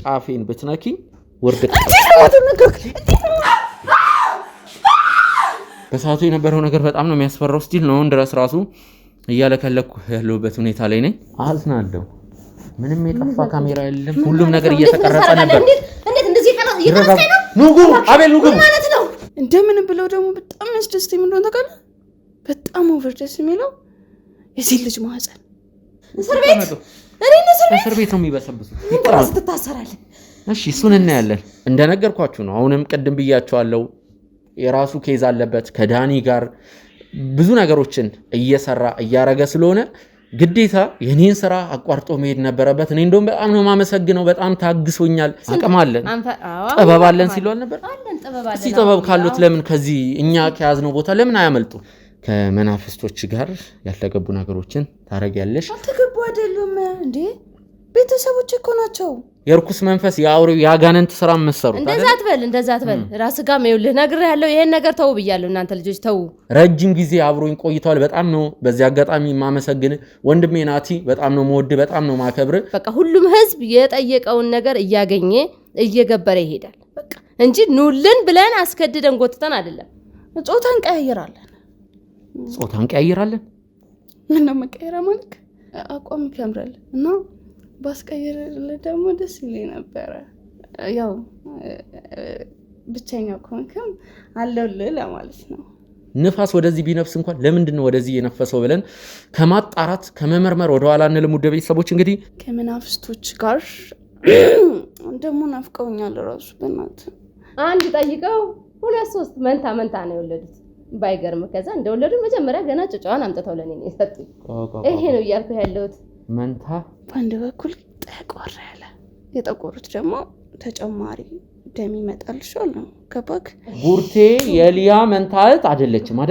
ጫፌን ብትነኪኝ ወርድ በሰዓቱ የነበረው ነገር በጣም ነው የሚያስፈራው ስቲል ነው ድረስ ራሱ እያለከለኩ ያለሁበት ሁኔታ ላይ ነኝ አዝናለሁ ምንም የጠፋ ካሜራ የለም ሁሉም ነገር እየተቀረጸ ነበር እንዴት እንደዚህ እየተነሳኝ ነው ኑጉ አቤል ኑጉ ማለት ነው እንደምን ብለው ደግሞ በጣም ያስደስተኝ ምን እንደሆነ ታውቃለህ በጣም ኦቨርደስ የሚለው የዚህ ልጅ ማህፀን እስር ቤት እስር ቤት ነው የሚበሰብሱት እንዴት ትታሰራለህ እሺ እሱን እናያለን እንደነገርኳችሁ ነው አሁንም ቅድም ብያችኋለሁ የራሱ ኬዝ አለበት ከዳኒ ጋር ብዙ ነገሮችን እየሰራ እያረገ ስለሆነ ግዴታ የኔን ስራ አቋርጦ መሄድ ነበረበት እኔ እንደውም በጣም ነው ማመሰግነው በጣም ታግሶኛል አቅም አለን ጥበብ አለን ሲሏል ነበር አለን ጥበብ አለን ጥበብ ካሉት ለምን ከዚህ እኛ ከያዝነው ቦታ ለምን አያመልጡ ከመናፍስቶች ጋር ያልተገቡ ነገሮችን ታረጋለሽ አልተገቡ አይደሉም እንዴ ቤተሰቦች እኮ ናቸው የርኩስ መንፈስ ያውሪው ያጋነንት ስራ መስሩት እንደዛ አትበል ራስ ጋር መይውልህ ነግሬያለሁ ይሄን ነገር ተው ብያለሁ እናንተ ልጆች ተው ረጅም ጊዜ አብሮኝ ቆይቷል በጣም ነው በዚህ አጋጣሚ ማመሰግን ወንድሜ ናቲ በጣም ነው መወድ በጣም ነው ማከብር በቃ ሁሉም ህዝብ የጠየቀውን ነገር እያገኘ እየገበረ ይሄዳል በቃ እንጂ ኑልን ብለን አስከድደን ጎትተን አይደለም ጾታን ቀያየራለን ምን ነው መቀየራ ማለት አቋም ይከምራል እና ባስቀየርልህ ደግሞ ደስ ይለኝ ነበር ያው ብቻኛ ኮንከም አለውልህ ለማለት ነው ንፋስ ወደዚህ ቢነፍስ እንኳን ለምንድን ነው ወደዚህ የነፈሰው ብለን ከማጣራት ከመመርመር ወደ ኋላ እንልም ወደ ቤተሰቦች እንግዲህ ከመናፍስቶች ጋር ደግሞ ናፍቀውኛል ራሱ በእናት አንድ ጠይቀው 2-3 መንታ ነው የወለዱት ባይገርም ከዛ እንደወለዱ መጀመሪያ ገና ጭጫዋን አምጥተው ለኔ ነው የሰጡኝ ይሄ ነው እያልኩ ያለሁት መንታ በአንድ በኩል ጠቆር ያለ የጠቆሩት ደግሞ ተጨማሪ ደም ይመጣልሻል ነው ከባክ ቡርቴ የሊያ መንታት አይደለችም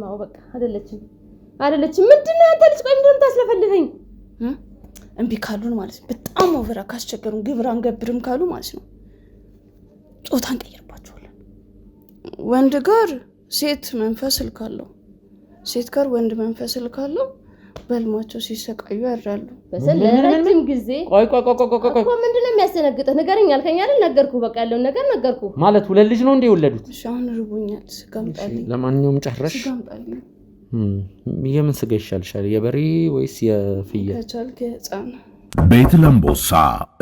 አዎ በቃ አይደለችም ምንድነው አንተ ልጅ ቆይ ምንድነው ታስለፈልፈኝ እንቢ ካሉን ማለት ነው በጣም ኦቨራ ካስቸገሩን ግብራን ገብርም ካሉ ማለት ነው ጾታን ቀይርባቸዋለን ወንድ ጋር ሴት መንፈስ ልካለው ሴት ጋር ወንድ መንፈስ ልካለው በልማቸው ሲሰቃዩ ያራሉ በሰለረጅም ጊዜ ቆይ እኮ ምንድነው የሚያስነግጥህ ንገረኝ አልከኝ አይደል ነገርኩህ በቃ ያለው ነገር ነገርኩህ ማለት ሁለት ልጅ ነው እንዴ የወለዱት ሻውን ርቦኛል ስጋምጣልኝ ለማንኛውም ጨረሽ ስጋምጣልኝ የምን ስጋ ይሻልሻል የበሬ ወይስ የፍየል ከቻልክ ህፃን ቤት ለምቦሳ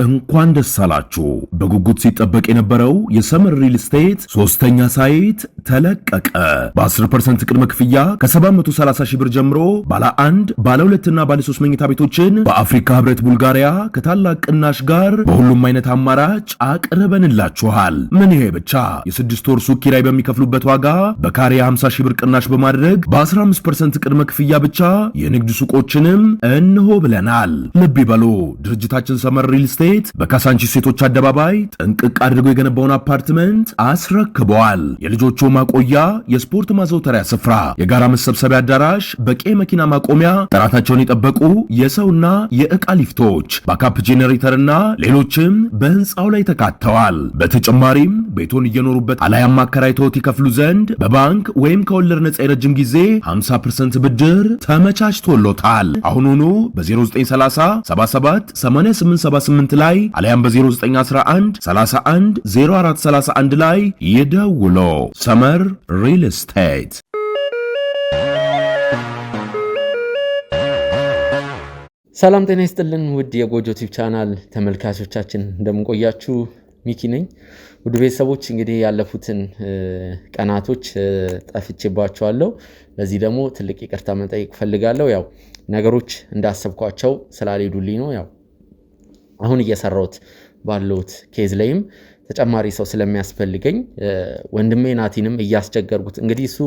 እንኳን ደስ አላችሁ በጉጉት ሲጠበቅ የነበረው የሰመር ሪል ስቴት ሶስተኛ ሳይት ተለቀቀ በ10% ቅድመ ክፍያ ከ730 ሺህ ብር ጀምሮ ባለ 1 ባለ 2 እና ባለ 3 መኝታ ቤቶችን በአፍሪካ ህብረት ቡልጋሪያ ከታላቅ ቅናሽ ጋር በሁሉም አይነት አማራጭ አቅርበንላችኋል ምን ይሄ ብቻ የ6 ወር ሱቅ ኪራይ በሚከፍሉበት ዋጋ በካሬ 50 ሺህ ብር ቅናሽ በማድረግ በ15% ቅድመ ክፍያ ብቻ የንግድ ሱቆችንም እንሆ ብለናል ልብ ይበሉ ድርጅታችን ሰመር ሪል ስቴት በካሳንቺስ ሴቶች አደባባይ ጥንቅቅ አድርጎ የገነባውን አፓርትመንት አስረክበዋል የልጆቹ ማቆያ የስፖርት ማዘውተሪያ ስፍራ የጋራ መሰብሰቢያ አዳራሽ በቂ መኪና ማቆሚያ ጥራታቸውን የጠበቁ የሰውና የዕቃ ሊፍቶች ባካፕ ጄኔሬተርና ሌሎችም በህንፃው ላይ ተካተዋል በተጨማሪም ቤቶን እየኖሩበት አላያም አከራይተውት ይከፍሉ ዘንድ በባንክ ወይም ከወለድ ነፃ የረጅም ጊዜ 50% ብድር ተመቻችቶሎታል አሁኑኑ በ0930 77 8878 ላይ አለያም በ0911 31 0431 ላይ ይደውሉ ሰመር ሪል ስቴት ሰላም ጤና ይስጥልን ውድ የጎጆ ቲቪ ቻናል ተመልካቾቻችን እንደምንቆያችሁ ሚኪ ነኝ ውድ ቤተሰቦች እንግዲህ ያለፉትን ቀናቶች ጠፍቼባችኋለሁ ለዚህ ደግሞ ትልቅ ይቅርታ መጠየቅ ፈልጋለሁ ያው ነገሮች እንዳሰብኳቸው ስላልሄዱልኝ ነው ያው አሁን እየሰራሁት ባለውት ኬዝ ላይም ተጨማሪ ሰው ስለሚያስፈልገኝ ወንድሜ ናቲንም እያስቸገርኩት እንግዲህ እሱ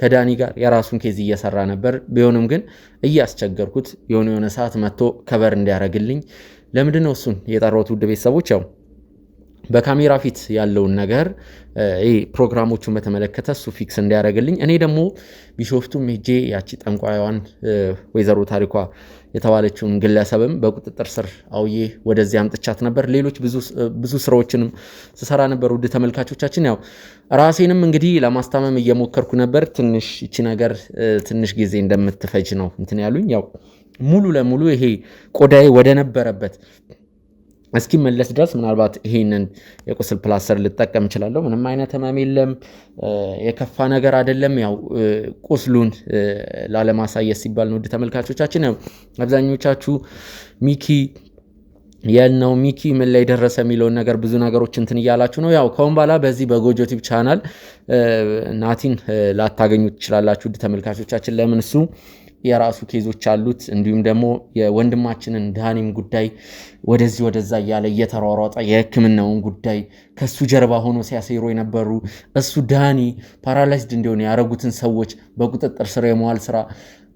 ከዳኒ ጋር የራሱን ኬዝ እየሰራ ነበር ቢሆንም ግን እያስቸገርኩት የሆነ ሰዓት መጥቶ ከበር እንዲያረግልኝ ለምንድነው እሱን የጠራሁት ውድ ቤተሰቦች ያው በካሜራ ፊት ያለውን ነገር ፕሮግራሞቹን በተመለከተ እሱ ፊክስ እንዲያደርግልኝ እኔ ደግሞ ቢሾፍቱም ሄጄ ያቺ ጠንቋይዋን ወይዘሮ ታሪኳ የተባለችውን ግለሰብም በቁጥጥር ስር አውዬ ወደዚህ አምጥቻት ነበር ሌሎች ብዙ ስራዎችንም ስሰራ ነበር ውድ ተመልካቾቻችን ያው ራሴንም እንግዲህ ለማስታመም እየሞከርኩ ነበር ትንሽ እቺ ነገር ትንሽ ጊዜ እንደምትፈጅ ነው እንትን ያሉኝ ያው ሙሉ ለሙሉ ይሄ ቆዳዬ ወደ ነበረበት እስኪመለስ ድረስ ምናልባት ይሄንን የቁስል ፕላስተር ልጠቀም እችላለሁ። ምንም አይነት ህመም የለም፣ የከፋ ነገር አይደለም። ያው ቁስሉን ላለማሳየት ሲባል ነው። ውድ ተመልካቾቻችን ያው አብዛኞቻችሁ ሚኪ የነው ሚኪ ምን ላይ ደረሰ የሚለውን ነገር ብዙ ነገሮች እንትን እያላችሁ ነው። ያው ከአሁን በኋላ በዚህ በጎጆ ቲዩብ ቻናል ናቲን ላታገኙት ትችላላችሁ ውድ ተመልካቾቻችን። ለምን እሱ የራሱ ኬዞች አሉት። እንዲሁም ደግሞ የወንድማችንን ዳኒም ጉዳይ ወደዚህ ወደዛ እያለ እየተሯሯጠ የህክምናውን ጉዳይ ከሱ ጀርባ ሆኖ ሲያሰሩ የነበሩ እሱ ዳኒ ፓራላይዝድ እንዲሆን ያደረጉትን ሰዎች በቁጥጥር ስር የመዋል ስራ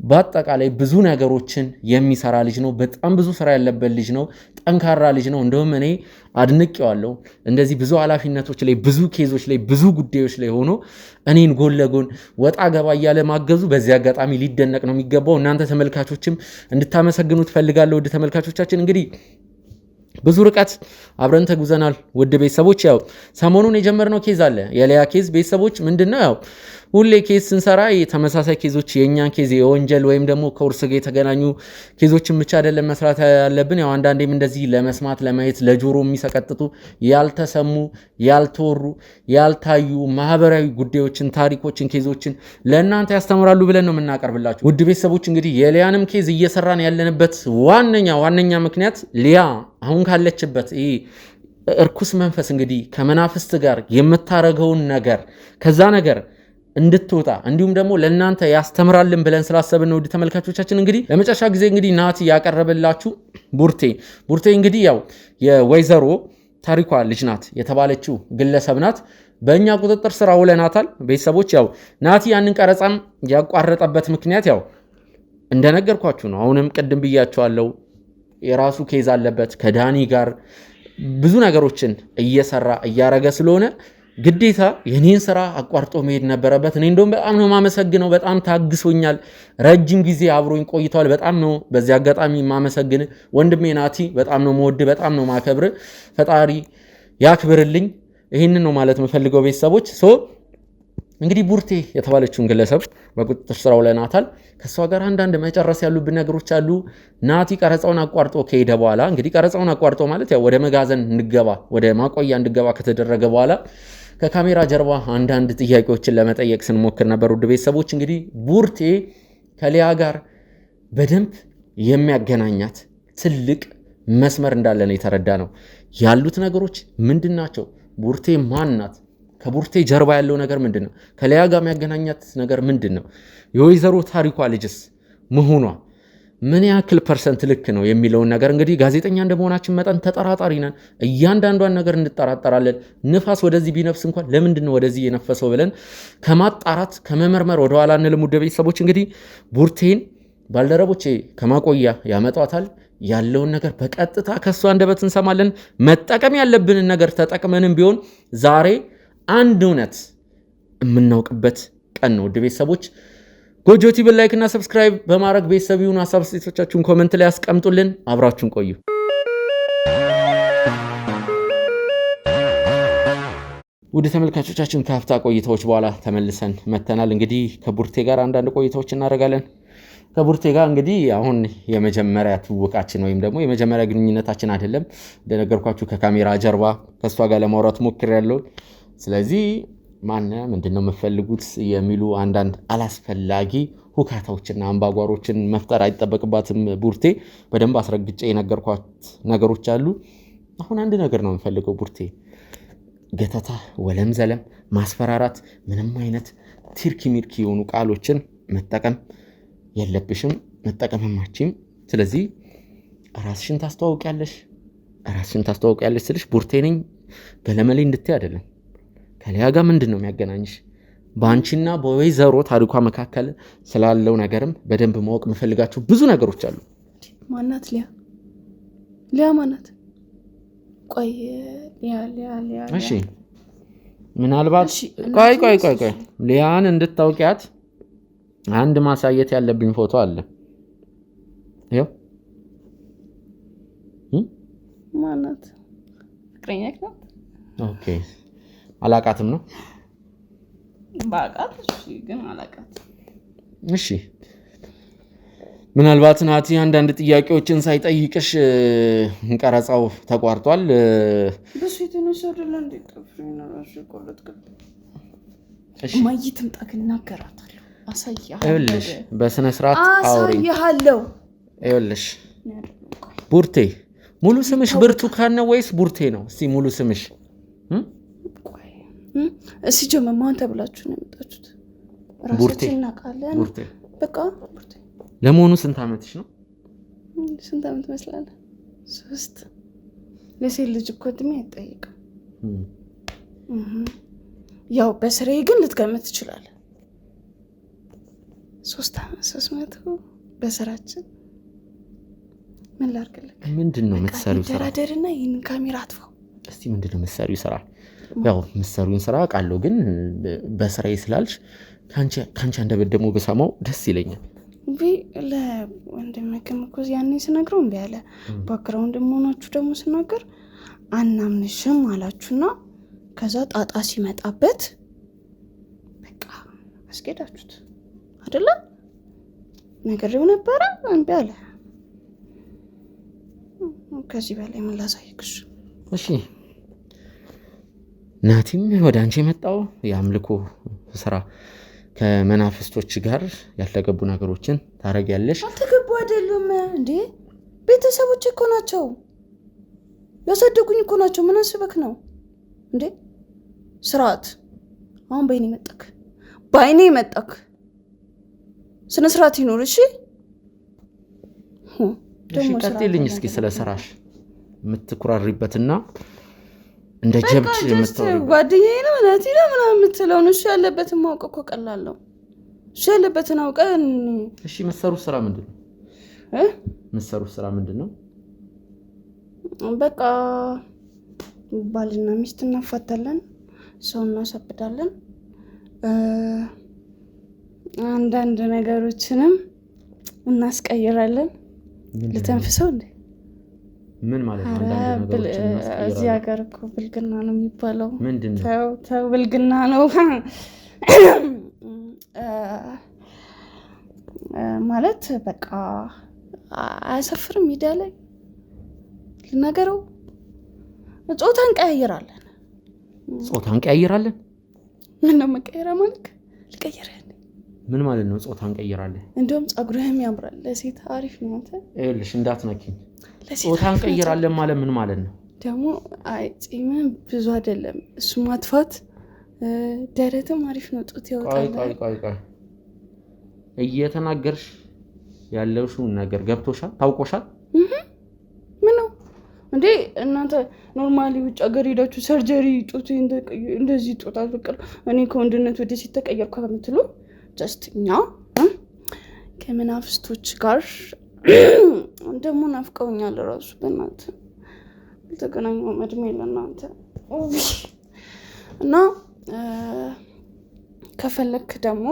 በአጠቃላይ ብዙ ነገሮችን የሚሰራ ልጅ ነው። በጣም ብዙ ስራ ያለበት ልጅ ነው። ጠንካራ ልጅ ነው። እንደውም እኔ አድንቄዋለሁ። እንደዚህ ብዙ ኃላፊነቶች ላይ፣ ብዙ ኬዞች ላይ፣ ብዙ ጉዳዮች ላይ ሆኖ እኔን ጎን ለጎን ወጣ ገባ እያለ ማገዙ በዚህ አጋጣሚ ሊደነቅ ነው የሚገባው። እናንተ ተመልካቾችም እንድታመሰግኑ ትፈልጋለሁ። ውድ ተመልካቾቻችን እንግዲህ ብዙ ርቀት አብረን ተጉዘናል። ውድ ቤተሰቦች ያው ሰሞኑን የጀመርነው ኬዝ አለ፣ የሊያ ኬዝ። ቤተሰቦች ምንድነው ያው ሁሌ ኬዝ ስንሰራ ተመሳሳይ ኬዞች የእኛን ኬዝ የወንጀል ወይም ደግሞ ከውርስ ጋር የተገናኙ ኬዞችን ብቻ አይደለም መስራት ያለብን። ያው አንዳንዴም እንደዚህ ለመስማት ለማየት ለጆሮ የሚሰቀጥጡ ያልተሰሙ ያልተወሩ ያልታዩ ማህበራዊ ጉዳዮችን፣ ታሪኮችን፣ ኬዞችን ለእናንተ ያስተምራሉ ብለን ነው የምናቀርብላችሁ። ውድ ቤተሰቦች እንግዲህ የሊያንም ኬዝ እየሰራን ያለንበት ዋነኛ ምክንያት ሊያ አሁን ካለችበት እርኩስ መንፈስ እንግዲህ ከመናፍስት ጋር የምታረገውን ነገር ከዛ ነገር እንድትወጣ እንዲሁም ደግሞ ለእናንተ ያስተምራልን ብለን ስላሰብን ነው። ውድ ተመልካቾቻችን እንግዲህ ለመጨረሻ ጊዜ እንግዲህ ናቲ ያቀረበላችሁ ቡርቴ እንግዲህ ያው የወይዘሮ ታሪኳ ልጅ ናት የተባለችው ግለሰብ ናት። በእኛ ቁጥጥር ስር አውለናታል። ቤተሰቦች ያው ናቲ ያንን ቀረጻም ያቋረጠበት ምክንያት ያው እንደነገርኳችሁ ነው። አሁንም ቅድም ብያችኋለሁ፣ የራሱ ኬዝ አለበት ከዳኒ ጋር ብዙ ነገሮችን እየሰራ እያረገ ስለሆነ ግዴታ የኔን ስራ አቋርጦ መሄድ ነበረበት። እኔ እንደውም በጣም ነው ማመሰግነው። በጣም ታግሶኛል። ረጅም ጊዜ አብሮኝ ቆይቷል። በጣም ነው በዚህ አጋጣሚ ማመሰግን ወንድሜ ናቲ። በጣም ነው መወድ፣ በጣም ነው ማከብር። ፈጣሪ ያክብርልኝ። ይህንን ነው ማለት የምፈልገው ቤተሰቦች። እንግዲህ ቡርቴ የተባለችውን ግለሰብ በቁጥጥር ስር አውለናታል። ከሷ ጋር አንዳንድ መጨረስ ያሉብን ነገሮች አሉ። ናቲ ቀረጻውን አቋርጦ ከሄደ በኋላ እንግዲህ ቀረጻውን አቋርጦ ማለት ያው ወደ መጋዘን እንድገባ ወደ ማቆያ እንድገባ ከተደረገ በኋላ ከካሜራ ጀርባ አንዳንድ ጥያቄዎችን ለመጠየቅ ስንሞክር ነበር። ውድ ቤተሰቦች እንግዲህ ቡርቴ ከሊያ ጋር በደንብ የሚያገናኛት ትልቅ መስመር እንዳለ ነው የተረዳ ነው። ያሉት ነገሮች ምንድን ናቸው? ቡርቴ ማን ናት? ከቡርቴ ጀርባ ያለው ነገር ምንድን ነው? ከሊያ ጋር የሚያገናኛት ነገር ምንድን ነው? የወይዘሮ ታሪኳ ልጅስ መሆኗ ምን ያክል ፐርሰንት ልክ ነው የሚለውን ነገር እንግዲህ ጋዜጠኛ እንደመሆናችን መጠን ተጠራጣሪ ነን። እያንዳንዷን ነገር እንጠራጠራለን። ንፋስ ወደዚህ ቢነፍስ እንኳን ለምንድን ነው ወደዚህ የነፈሰው ብለን ከማጣራት ከመመርመር ወደኋላ እንልም። ውድ ቤተሰቦች እንግዲህ ቡርቴን ባልደረቦቼ ከማቆያ ያመጧታል። ያለውን ነገር በቀጥታ ከሷ አንደበት እንሰማለን። መጠቀም ያለብንን ነገር ተጠቅመንም ቢሆን ዛሬ አንድ እውነት የምናውቅበት ቀን ነው። ውድ ቤተሰቦች ጎጆ ቲቪን ላይክ እና ሰብስክራይብ በማድረግ ቤተሰብ ይሁኑ። ሀሳብ አስተያየቶቻችሁን ኮሜንት ላይ አስቀምጡልን። አብራችሁን ቆዩ። ውድ ተመልካቾቻችን ከሀፍታ ቆይታዎች በኋላ ተመልሰን መተናል። እንግዲህ ከቡርቴ ጋር አንዳንድ ቆይታዎች እናደርጋለን። ከቡርቴ ጋር እንግዲህ አሁን የመጀመሪያ ትውውቃችን ወይም ደግሞ የመጀመሪያ ግንኙነታችን አይደለም። እንደነገርኳችሁ ከካሜራ ጀርባ ከሷ ጋር ለማውራት ሞክሬያለሁ። ስለዚህ ምንድነው የምትፈልጉት የሚሉ አንዳንድ አላስፈላጊ ሁካታዎችና አምባጓሮችን መፍጠር አይጠበቅባትም። ቡርቴ በደንብ አስረግጬ የነገርኳት ነገሮች አሉ። አሁን አንድ ነገር ነው የምፈልገው ቡርቴ፣ ገተታ፣ ወለም ዘለም፣ ማስፈራራት፣ ምንም አይነት ቲርኪ ሚርኪ የሆኑ ቃሎችን መጠቀም የለብሽም፣ መጠቀምማችም። ስለዚህ ራስሽን ታስተዋውቂያለሽ ስልሽ ቡርቴ ነኝ ገለመሌ እንድትይ አይደለም። ከሊያ ጋር ምንድን ነው የሚያገናኝሽ? በአንቺና በወይዘሮ ታሪኳ መካከል ስላለው ነገርም በደንብ ማወቅ የምፈልጋቸው ብዙ ነገሮች አሉ። ማናት ሊያ ማናት? ቆይ ሊያ እሺ፣ ምናልባት ቆይ ሊያን እንድታውቂያት አንድ ማሳየት ያለብኝ ፎቶ አለ። ይኸው። ማናት? ፍቅረኛክ ናት? ኦኬ። አላቃትም ነው? ባቃት ግን አላቃት። እሺ፣ ምናልባት ናቲ አንዳንድ ጥያቄዎችን ሳይጠይቅሽ ቀረጻው ተቋርጧል። በሱ የተነሳ አይደለ እንዴ ጥፍሬን ራሱ ቆለጥኩት። ማይትም ታከናከራታለሁ አሳያለሁ። በስነ ስርዓት አውሪ አሳያለሁ። ይኸውልሽ ቡርቴ ሙሉ ስምሽ ብርቱካን ነው ወይስ ቡርቴ ነው? እስቲ ሙሉ ስምሽ እሺ ጀመማ አንተ ብላችሁ ነው የመጣችሁት? ራሳችን እናውቃለን። ቡርቴ በቃ ቡርቴ። ለመሆኑ ስንት ዓመትሽ ነው? ስንት ዓመት መስላለ? 3 ለሴት ልጅ እኮ እድሜ አይጠይቅም። ያው በስራዬ ግን ልትገምት ትችላለህ። 300 በስራችን ምን ላድርግልህ? ምንድነው የምትሰሪው ስራ? ደራደርና ይሄን ካሜራ አጥፋው እስቲ። ምንድነው የምትሰሪው ስራ? ያው የምትሰሪውን ስራ አውቃለሁ፣ ግን በስራዬ ስላልሽ ካንቺ አንደበት ደግሞ በሰማው ደስ ይለኛል። ለወንድምህ እኮ ያኔ ስነግረው እምቢ አለ። ባክግራውንድ መሆናችሁ ደግሞ ስናገር አናምንሽም አላችሁና ከዛ ጣጣ ሲመጣበት በቃ አስገዳችሁት አይደለ? ነገርው ነበረ እምቢ አለ። ከዚህ በላይ ምን ላሳይክሽ? እሺ ናቲም ወደ አንቺ የመጣው የአምልኮ ስራ ከመናፍስቶች ጋር ያልተገቡ ነገሮችን ታረጊያለሽ። አልተገቡ አይደሉም እንዴ? ቤተሰቦች እኮ ናቸው ያሳደጉኝ እኮ ናቸው። ምን አስበክ ነው እንዴ? ስርዓት አሁን በአይኔ መጣክ ስነ ስርዓት ይኖር። እሺ ቀጥይልኝ እስኪ ስለ ስራሽ የምትኩራሪበትና እንደ ጀብድ የምትወሪው ጓደኛዬ ነው ናቲ ነው ምናምን የምትለው ነው። እሱ ያለበትን ማወቅ እኮ ቀላል ነው። እሱ ያለበትን አውቀን እሺ። መሰሩ ስራ ምንድነው? መሰሩ ስራ ምንድነው? በቃ ባልና ሚስት እናፋታለን፣ ሰው እናሳብዳለን፣ አንዳንድ ነገሮችንም እናስቀይራለን። ልተንፍሰው እንዴ? ምን ማለት ነው? አንዳንድ ነገሮችን እናስቀይራለን። እዚህ ሀገር እኮ ብልግና ነው የሚባለው። ምንድነው? ተው ብልግና ነው ማለት በቃ አያሰፍርም። ሚዲያ ላይ ልናገረው ጾታን ቀያይራለን። ጾታን ቀያይራለን? ምን ነው መቀየራ ማለት? ልቀይርህ ምን ማለት ነው? ጾታን ቀይራለን? እንደውም ጸጉርህም ያምራል። ለሴት አሪፍ ነው። አንተ ይኸውልሽ እንዳትነኪኝ። ጾታን ቀይራለን ማለት ምን ማለት ነው? ደግሞ አይ ጺምም ብዙ አይደለም እሱ ማጥፋት፣ ደረትም አሪፍ ነው። ጡት ያወጣል። ቆይ እየተናገርሽ ያለሽው ነገር ገብቶሻል? ታውቆሻል? ምን ነው እንዴ እናንተ ኖርማሊ ውጭ ሀገር ሄዳችሁ ሰርጀሪ ጡት እንደዚህ ጡት አልበቀል እኔ ከወንድነት ወደ ሴት ተቀየርኩ ከምትሉ ጀስት እኛ ከመናፍስቶች ጋር ደግሞ ናፍቀውኛል። ራሱ በእናትህ አልተገናኘሁም እድሜ ለእናንተ እና ከፈለክ ደግሞ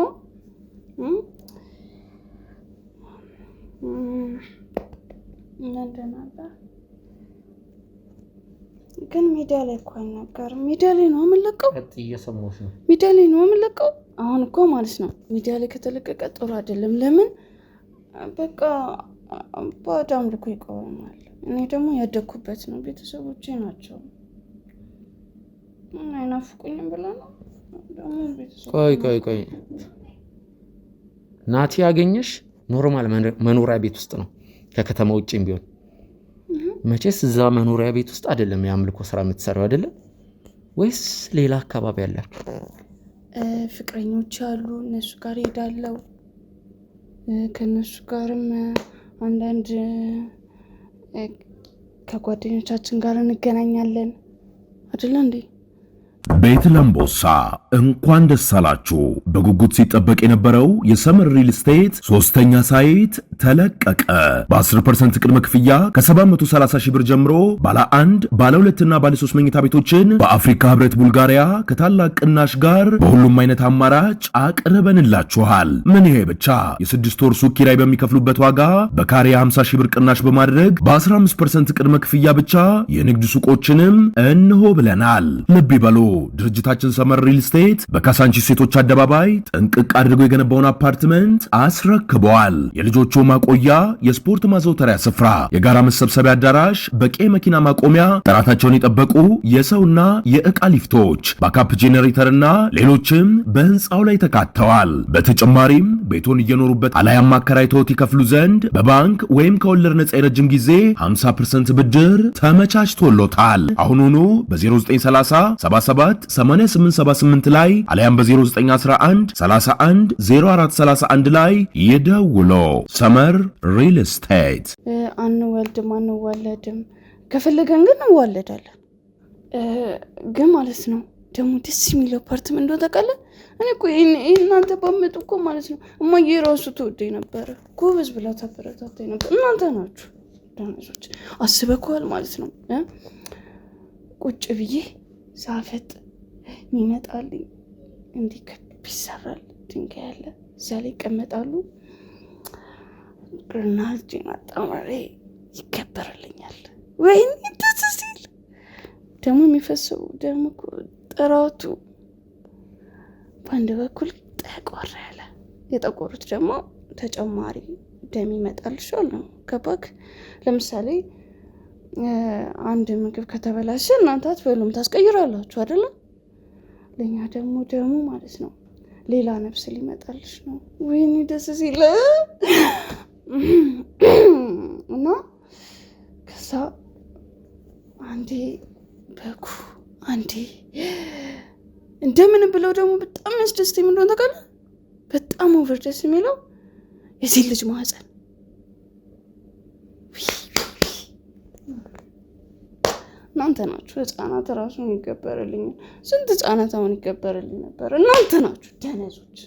እንደናባ ግን ሚዲያ ላይ እኮ አይነገርም። ሚዲያ ላይ ነው የምንለቀው። እየሰማሁሽ ነው። ሚዲያ ላይ ነው የምንለቀው። አሁን እኮ ማለት ነው ሚዲያ ላይ ከተለቀቀ ጥሩ አይደለም። ለምን በቃ ባዕድ አምልኮ ይቆማል። እኔ ደግሞ ያደኩበት ነው፣ ቤተሰቦቼ ናቸው። ምን አይናፍቁኝም ብላ ነው ደግሞ ቤተሰቦቼ። ቆይ ናቲ ያገኘሽ ኖርማል መኖሪያ ቤት ውስጥ ነው፣ ከከተማ ውጭም ቢሆን መቼስ እዛ መኖሪያ ቤት ውስጥ አይደለም የአምልኮ ስራ የምትሰራው አይደለም ወይስ ሌላ አካባቢ ያላችሁ? ፍቅረኞች አሉ፣ እነሱ ጋር ሄዳለሁ። ከነሱ ጋርም አንዳንድ ከጓደኞቻችን ጋር እንገናኛለን አይደል እንዴ? ቤት ለምቦሳ እንኳን ደስ አላችሁ። በጉጉት ሲጠበቅ የነበረው የሰመር ሪል ስቴት ሶስተኛ ሳይት ተለቀቀ። በ10% ቅድመ ክፍያ ከ730 ሺህ ብር ጀምሮ ባለ 1 ባለ 2 እና ባለ 3 መኝታ ቤቶችን በአፍሪካ ህብረት ቡልጋሪያ ከታላቅ ቅናሽ ጋር በሁሉም አይነት አማራጭ አቅርበንላችኋል። ምን ይሄ ብቻ! የ6 ወር ሱቅ ኪራይ በሚከፍሉበት ዋጋ በካሬ 50 ሺህ ብር ቅናሽ በማድረግ በ15% ቅድመ ክፍያ ብቻ የንግድ ሱቆችንም እንሆ ብለናል። ልብ ይበሉ፣ ድርጅታችን ሰመር ሪል ስቴት በካሳንቺስ ሴቶች አደባባይ ጥንቅቅ አድርጎ የገነባውን አፓርትመንት አስረክበዋል። የልጆቹ ማቆያ፣ የስፖርት ማዘውተሪያ ስፍራ፣ የጋራ መሰብሰቢያ አዳራሽ፣ በቂ መኪና ማቆሚያ፣ ጥራታቸውን የጠበቁ የሰውና የዕቃ ሊፍቶች፣ ባካፕ ጄኔሬተርና ሌሎችም በህንፃው ላይ ተካተዋል። በተጨማሪም ቤቶን እየኖሩበት አላያም አከራይተውት ይከፍሉ ዘንድ በባንክ ወይም ከወለድ ነጻ የረጅም ጊዜ 50% ብድር ተመቻችቶሎታል። አሁኑኑ በ0930 77 8878 ላይ አለያም በ0911 31 0431 ላይ ይደውሎ። ሰመር ሪል ስቴት። አንወልድም ከፈለገን ግን እንዋለዳለን። ግን ማለት ነው ደግሞ ደስ የሚለው አፓርትመንት እንደው ታውቃለህ። እኔ እኮ እናንተ ባመጡ እኮ ማለት ነው እማዬ ራሱ ትወደኝ ነበረ። ጎበዝ ብላ ታበረታታኝ ነበር። እናንተ ናችሁ ዳናዞች አስበኳል ማለት ነው። ቁጭ ብዬ ሳፈጥ የሚመጣልኝ እንዲህ ክብ ይሰራል፣ ድንጋይ ያለ እዛ ላይ ይቀመጣሉ። ግርናልጄን አጣማሪ ይከበርልኛል። ወይኔ ደስ ሲል ደግሞ የሚፈሰው ደግሞ ጥራቱ በአንድ በኩል ጠቆር ያለ፣ የጠቆሩት ደግሞ ተጨማሪ ደም ይመጣልሻል ነው ገባክ? ለምሳሌ አንድ ምግብ ከተበላሸ እናንተ አትበሉም፣ ታስቀይራላችሁ አይደለ? ለኛ ደግሞ ማለት ነው ሌላ ነፍስ ሊመጣልሽ ነው። ወይኔ ደስ ሲል እና ከዛ አንዴ በኩ አንዴ እንደምን ብለው ደግሞ በጣም ያስደስተኝ ምን እንደሆነ ታውቃለህ? በጣም ኦቨር ደስ የሚለው የዚህ ልጅ ማህፀን እናንተ ናችሁ። ህፃናት ራሱ ይገበርልኝ። ስንት ህፃናት አሁን ይገበርልኝ ነበር። እናንተ ናችሁ ደነዞች።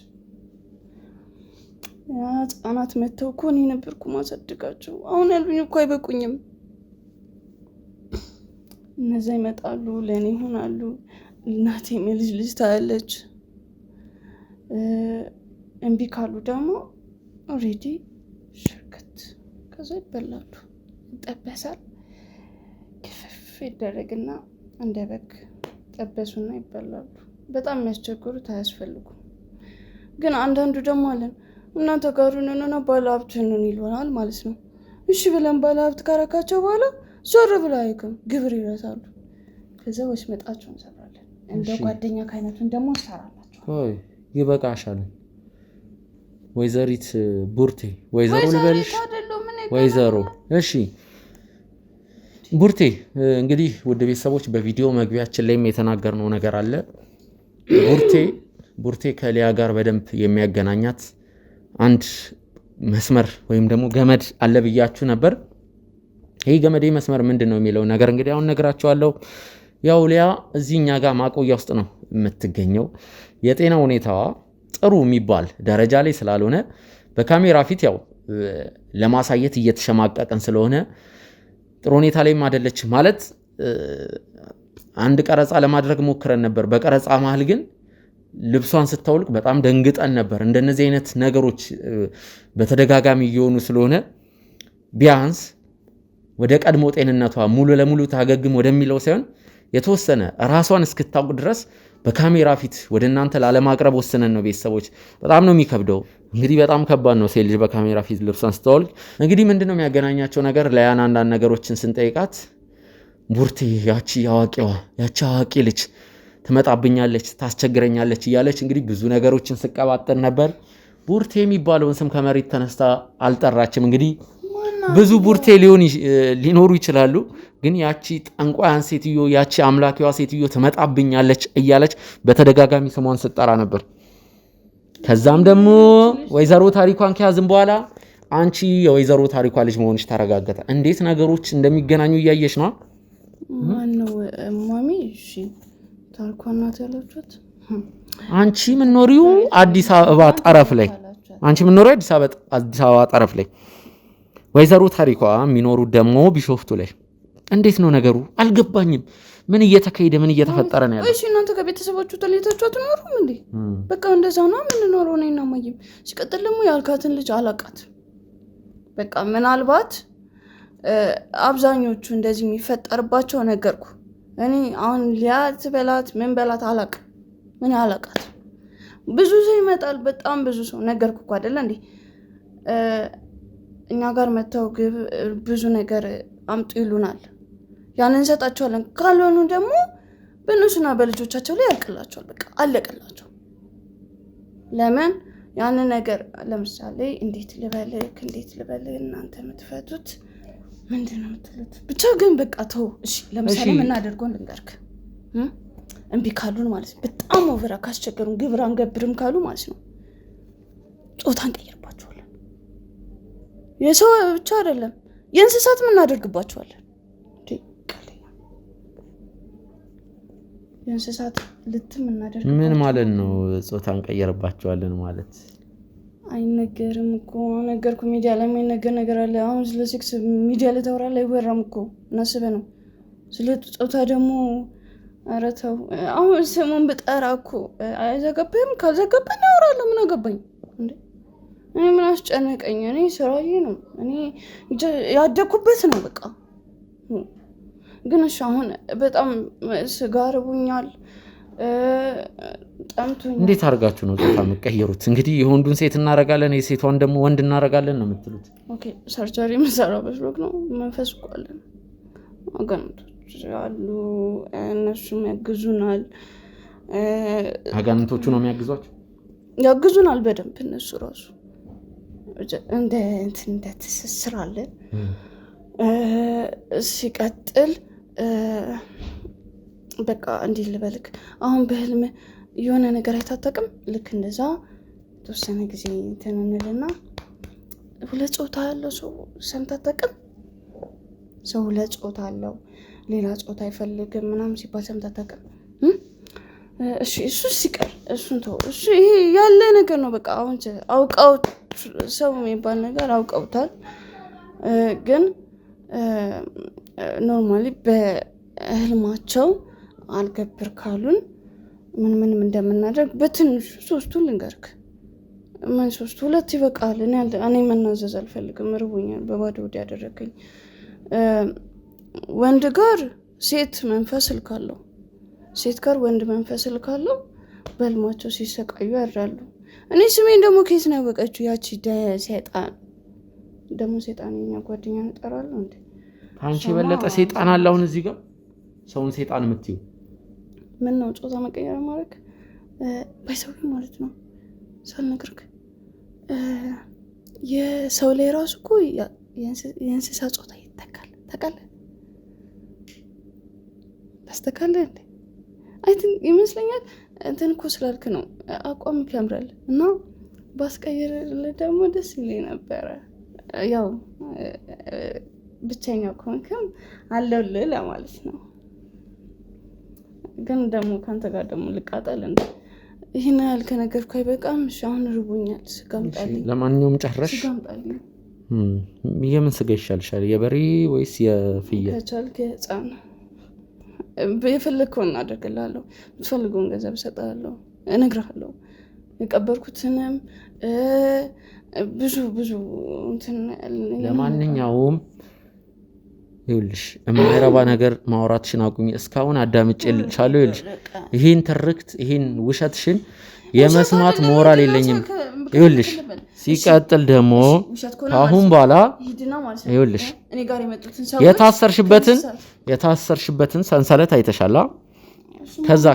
ህፃናት መተው እኮ እኔ ነበርኩ ማሳድጋቸው። አሁን ያሉኝ እኮ አይበቁኝም። እነዛ ይመጣሉ፣ ለእኔ ይሆናሉ። እናቴም የልጅ ልጅ ታያለች። እምቢ ካሉ ደግሞ ኦልሬዲ ሽርክት ከዛ ይበላሉ። ይጠበሳል፣ ክፍፍ ይደረግና እንደ በግ ጠበሱና ይበላሉ። በጣም የሚያስቸግሩት አያስፈልጉም። ግን አንዳንዱ ደግሞ አለን እናንተ ጋር ነውና ባለሀብት ነን ይሉናል ማለት ነው። እሺ ብለን ባለሀብት ካረካቸው በኋላ ዞር ብለው አይክም፣ ግብር ይረሳሉ። ከዛ ወሽመጣቸውን እንሰራለን። እንደ ጓደኛ ካይነቱን ደግሞ እንሰራላቸው። ሆይ ይበቃሻል። ወይዘሪት ቡርቴ፣ ወይዘሮ ልበልሽ? ወይዘሮ። እሺ ቡርቴ፣ እንግዲህ ውድ ቤተሰቦች በቪዲዮ መግቢያችን ላይም የተናገርነው ነገር አለ። ቡርቴ ከሊያ ጋር በደንብ የሚያገናኛት አንድ መስመር ወይም ደግሞ ገመድ አለ ብያችሁ ነበር። ይህ ገመድ መስመር ምንድን ነው የሚለው ነገር እንግዲህ አሁን ነግራችኋለሁ። ያው ሊያ እዚህኛ ጋር ማቆያ ውስጥ ነው የምትገኘው። የጤና ሁኔታዋ ጥሩ የሚባል ደረጃ ላይ ስላልሆነ በካሜራ ፊት ያው ለማሳየት እየተሸማቀቀን ስለሆነ ጥሩ ሁኔታ ላይም አይደለች ማለት። አንድ ቀረጻ ለማድረግ ሞክረን ነበር። በቀረጻ መሀል ግን ልብሷን ስታውልቅ በጣም ደንግጠን ነበር። እንደነዚህ አይነት ነገሮች በተደጋጋሚ እየሆኑ ስለሆነ ቢያንስ ወደ ቀድሞ ጤንነቷ ሙሉ ለሙሉ ታገግም ወደሚለው ሳይሆን የተወሰነ ራሷን እስክታውቅ ድረስ በካሜራ ፊት ወደ እናንተ ላለማቅረብ ወስነን ነው። ቤተሰቦች በጣም ነው የሚከብደው። እንግዲህ በጣም ከባድ ነው ሴት ልጅ በካሜራ ፊት ልብሷን ስታወልቅ። እንግዲህ ምንድነው የሚያገናኛቸው ነገር? ለያን አንዳንድ ነገሮችን ስንጠይቃት ቡርቴ ያቺ አዋቂ ልጅ ትመጣብኛለች፣ ታስቸግረኛለች እያለች እንግዲህ ብዙ ነገሮችን ስቀባጠን ነበር። ቡርቴ የሚባለውን ስም ከመሬት ተነስታ አልጠራችም። እንግዲህ ብዙ ቡርቴ ሊኖሩ ይችላሉ። ግን ያቺ ጠንቋያን ሴትዮ፣ ያቺ አምላኪዋ ሴትዮ ትመጣብኛለች እያለች በተደጋጋሚ ስሟን ስጠራ ነበር። ከዛም ደግሞ ወይዘሮ ታሪኳን ከያዝን በኋላ አንቺ የወይዘሮ ታሪኳ ልጅ መሆንሽ ተረጋገጠ። እንዴት ነገሮች እንደሚገናኙ እያየሽ ነው። ማነው ማሚ? እሺ ታሪኳን ናት ያለችት። አንቺ ምንኖሪው አዲስ አበባ ጠረፍ ላይ ወይዘሮ ታሪኳ የሚኖሩት ደግሞ ቢሾፍቱ ላይ። እንዴት ነው ነገሩ? አልገባኝም። ምን እየተካሄደ ምን እየተፈጠረ ነው ያለው? እሺ እናንተ ከቤተሰባችሁ ተለይታችሁ አትኖሩም እንዴ? በቃ እንደዛ ነው የምንኖረው ነውና ማየም። ሲቀጥል ደግሞ ያልካትን ልጅ አላቃት። በቃ ምናልባት አብዛኞቹ እንደዚህ የሚፈጠርባቸው ነገርኩ እኔ አሁን ሊያት በላት ምን በላት አላውቅም። ምን አላውቃት። ብዙ ሰው ይመጣል፣ በጣም ብዙ ሰው ነገርኩ እኮ አይደለ እንዴ? እኛ ጋር መተው ብዙ ነገር አምጡ ይሉናል። ያንን እንሰጣቸዋለን። ካልሆኑ ደግሞ በእነሱና በልጆቻቸው ላይ ያልቅላቸዋል። በቃ አለቅላቸው። ለምን ያንን ነገር ለምሳሌ እንዴት ልበልህ እናንተ የምትፈቱት ምንድን ነው የምትሉት? ብቻ ግን በቃ ተው እሺ። ለምሳሌ የምናደርገውን ልንገርክ። እምቢ ካሉን ማለት ነው፣ በጣም ኦቨራ ካስቸገሩን ግብር አንገብርም ካሉ ማለት ነው ጾታ እንቀይርባቸዋለን። የሰው ብቻ አይደለም የእንስሳት እናደርግባቸዋለን። የእንስሳት ልትም እናደርግባቸዋለን። ምን ማለት ነው ጾታ እንቀይርባቸዋለን ማለት? አይነገርም እኮ ነገርኩ። ሚዲያ ላይ የማይነገር ነገር አለ። አሁን ስለ ሴክስ ሚዲያ ላይ ታወራለህ አይወራም እኮ እናስበህ ነው። ስለ ጾታ ደግሞ ኧረ ተው። አሁን ስሙን ብጠራ እኮ አይዘገባም። ካልዘገባኝ አወራለሁ። ምን አገባኝ እንዴ? እኔ ምን አስጨነቀኝ? እኔ ስራዬ ነው። እኔ ያደኩበት ነው በቃ። ግን እሺ አሁን በጣም ስጋ ርቦኛል፣ ጠምቶኛል። እንዴት አድርጋችሁ ነው ጾታ የምትቀይሩት? እንግዲህ የወንዱን ሴት እናረጋለን የሴቷን ደግሞ ወንድ እናረጋለን ነው የምትሉት? ኦኬ ሰርጀሪ የምሰራው በስሎክ ነው። መንፈስ እኮ አለን፣ አጋንንቶች አሉ፣ እነሱም ያግዙናል። አጋንንቶቹ ነው የሚያግዟቸው? ያግዙናል በደንብ እነሱ ራሱ እንደ ትስስር አለን። ሲቀጥል በቃ እንዲህ ልበልክ፣ አሁን በህልም የሆነ ነገር አይታጠቅም። ልክ እንደዛ የተወሰነ ጊዜ ተነንልና ሁለት ጾታ ያለው ሰው ሰምታጠቅም። ሰው ሁለት ጾታ አለው ሌላ ጾታ አይፈልግም ምናምን ሲባል ሰምታጠቅም። እሺ እሱ ሲቀር እሱን ተው። እሱ ይሄ ያለ ነገር ነው በቃ። አሁን አውቀው ሰው የሚባል ነገር አውቀውታል። ግን ኖርማሊ በህልማቸው አልገብር ካሉን ምን እንደምናደርግ በትንሹ ሶስቱን ልንገርክ። ምን ሶስቱ? ሁለት ይበቃል። እኔ መናዘዝ አልፈልግም፣ ርቦኛል። በባዶ ወዲ ያደረገኝ ወንድ ጋር ሴት መንፈስ ልካለው፣ ሴት ጋር ወንድ መንፈስ ልካለው። በህልማቸው ሲሰቃዩ ያድራሉ። እኔ ስሜን ደግሞ ኬስ ነው ያወቀችው ያቺ ሰይጣን። ደግሞ ሰይጣን የኛ ጓደኛ እንጠራለሁ እንዴ? አንቺ የበለጠ ሰይጣን አለ አሁን እዚህ ጋር ሰውን ሰይጣን የምትይው ምን ነው? ጾታ መቀየር ማለት ባይሰው ማለት ነው። ሳልነግርክ የሰው ላይ ራሱ እኮ የእንስሳ ጾታ ይተካል። ታውቃለህ? ታስተካለህ እንዴ? አይ ቲንክ ይመስለኛል እንትን እኮ ስላልክ ነው። አቋም ያምራል እና ባስቀይርልህ ደግሞ ደስ ይለኝ ነበረ። ያው ብቸኛው ከሆንክም አለውልህ ለማለት ነው። ግን ደግሞ ካንተ ጋር ደግሞ ልቃጠል እንዴ? ይሄን ያህል ከነገርኩ አይበቃም? እሺ አሁን ርቦኛል፣ ስጋ አምጣልኝ። ለማንኛውም ጨረሽ? ስጋ አምጣልኝ። የምን ስጋ ይሻልሻል? የበሬ ወይስ የፍየል? ከቻልክ የህፃን የፈለግከውን እናደርግልሃለሁ። የምትፈልገውን ገንዘብ እሰጥሃለሁ፣ እነግርሃለሁ። የቀበርኩትንም ብዙ እንትን። ለማንኛውም ይኸውልሽ የማይረባ ነገር ማውራትሽን አቁሚ። እስካሁን አዳምጬልሻለሁ። ይኸውልሽ ይሄን ትርክት ይሄን ውሸትሽን የመስማት ሞራል የለኝም። ይኸውልሽ ሲቀጥል ደግሞ አሁን በኋላ ይኸውልሽ የታሰርሽበትን ሰንሰለት አይተሻላ።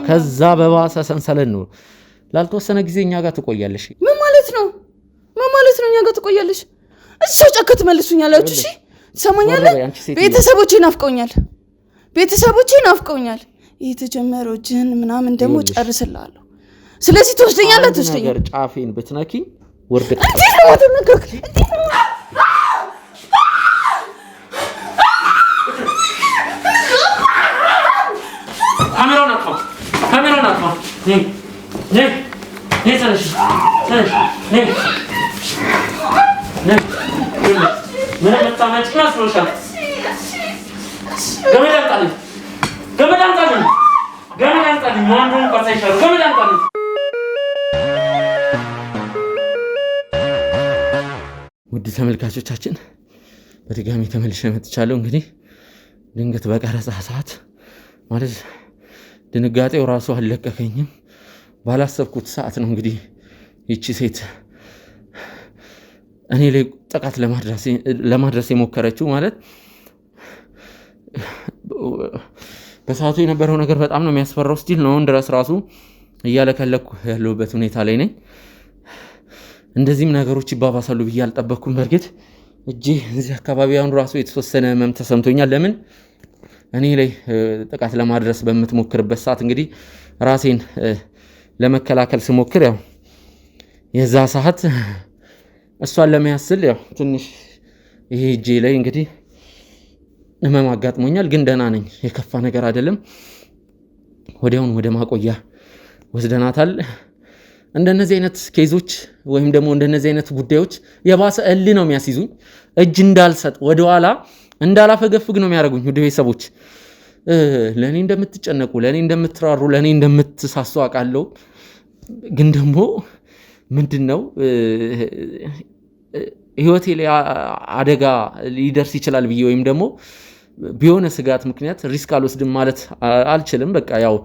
ከዛ በባሰ ሰንሰለት ነው። ላልተወሰነ ጊዜ እኛ ጋር ትቆያለሽ። ምን ማለት ነው? እኛ ጋር ትቆያለሽ? እሺ ጫካ ትመልሱኛላችሁ? እሺ ትሰማኛለህ? ቤተሰቦቼ ናፍቀውኛል። የተጀመረው ጅን ምናምን ደግሞ ጨርስልሃለሁ። ስለዚህ ትወስደኛለህ። ነገር ጫፌን ብትነኪ ወርድ ምን መጣመጭ መስሎሻል? ገመድ አምጣልኝ። ማንዶን ቀሳይሻል። ገመድ አምጣልኝ። ውድ ተመልካቾቻችን በድጋሚ ተመልሼ መጥቻለሁ። እንግዲህ ድንገት በቀረጻ ሰዓት ማለት ድንጋጤው ራሱ አልለቀቀኝም። ባላሰብኩት ሰዓት ነው እንግዲህ ይቺ ሴት እኔ ላይ ጥቃት ለማድረስ የሞከረችው። ማለት በሰዓቱ የነበረው ነገር በጣም ነው የሚያስፈራው። ስቲል ነው ድረስ ራሱ እያለከለኩ ያለሁበት ሁኔታ ላይ ነኝ። እንደዚህም ነገሮች ይባባሳሉ ብዬ አልጠበቅኩም። በእርግጥ እጄ እዚህ አካባቢ አሁን ራሱ የተወሰነ ህመም ተሰምቶኛል። ለምን እኔ ላይ ጥቃት ለማድረስ በምትሞክርበት ሰዓት እንግዲህ ራሴን ለመከላከል ስሞክር ያው የዛ ሰዓት እሷን ለመያስል ያው ትንሽ ይሄ እጄ ላይ እንግዲህ ህመም አጋጥሞኛል። ግን ደህና ነኝ፣ የከፋ ነገር አይደለም። ወዲያውን ወደ ማቆያ ወስደናታል። እንደነዚህ አይነት ኬዞች ወይም ደግሞ እንደነዚህ አይነት ጉዳዮች የባሰ እልህ ነው የሚያስይዙኝ። እጅ እንዳልሰጥ ወደኋላ እንዳላፈገፍግ ነው የሚያደርጉኝ። ውድ ቤተሰቦች ለእኔ እንደምትጨነቁ፣ ለእኔ እንደምትራሩ፣ ለእኔ እንደምትሳሱ አውቃለሁ። ግን ደግሞ ምንድን ነው ህይወቴ ላይ አደጋ ሊደርስ ይችላል ብዬ ወይም ደግሞ ቢሆነ ስጋት ምክንያት ሪስክ አልወስድም ማለት አልችልም። በቃ ያው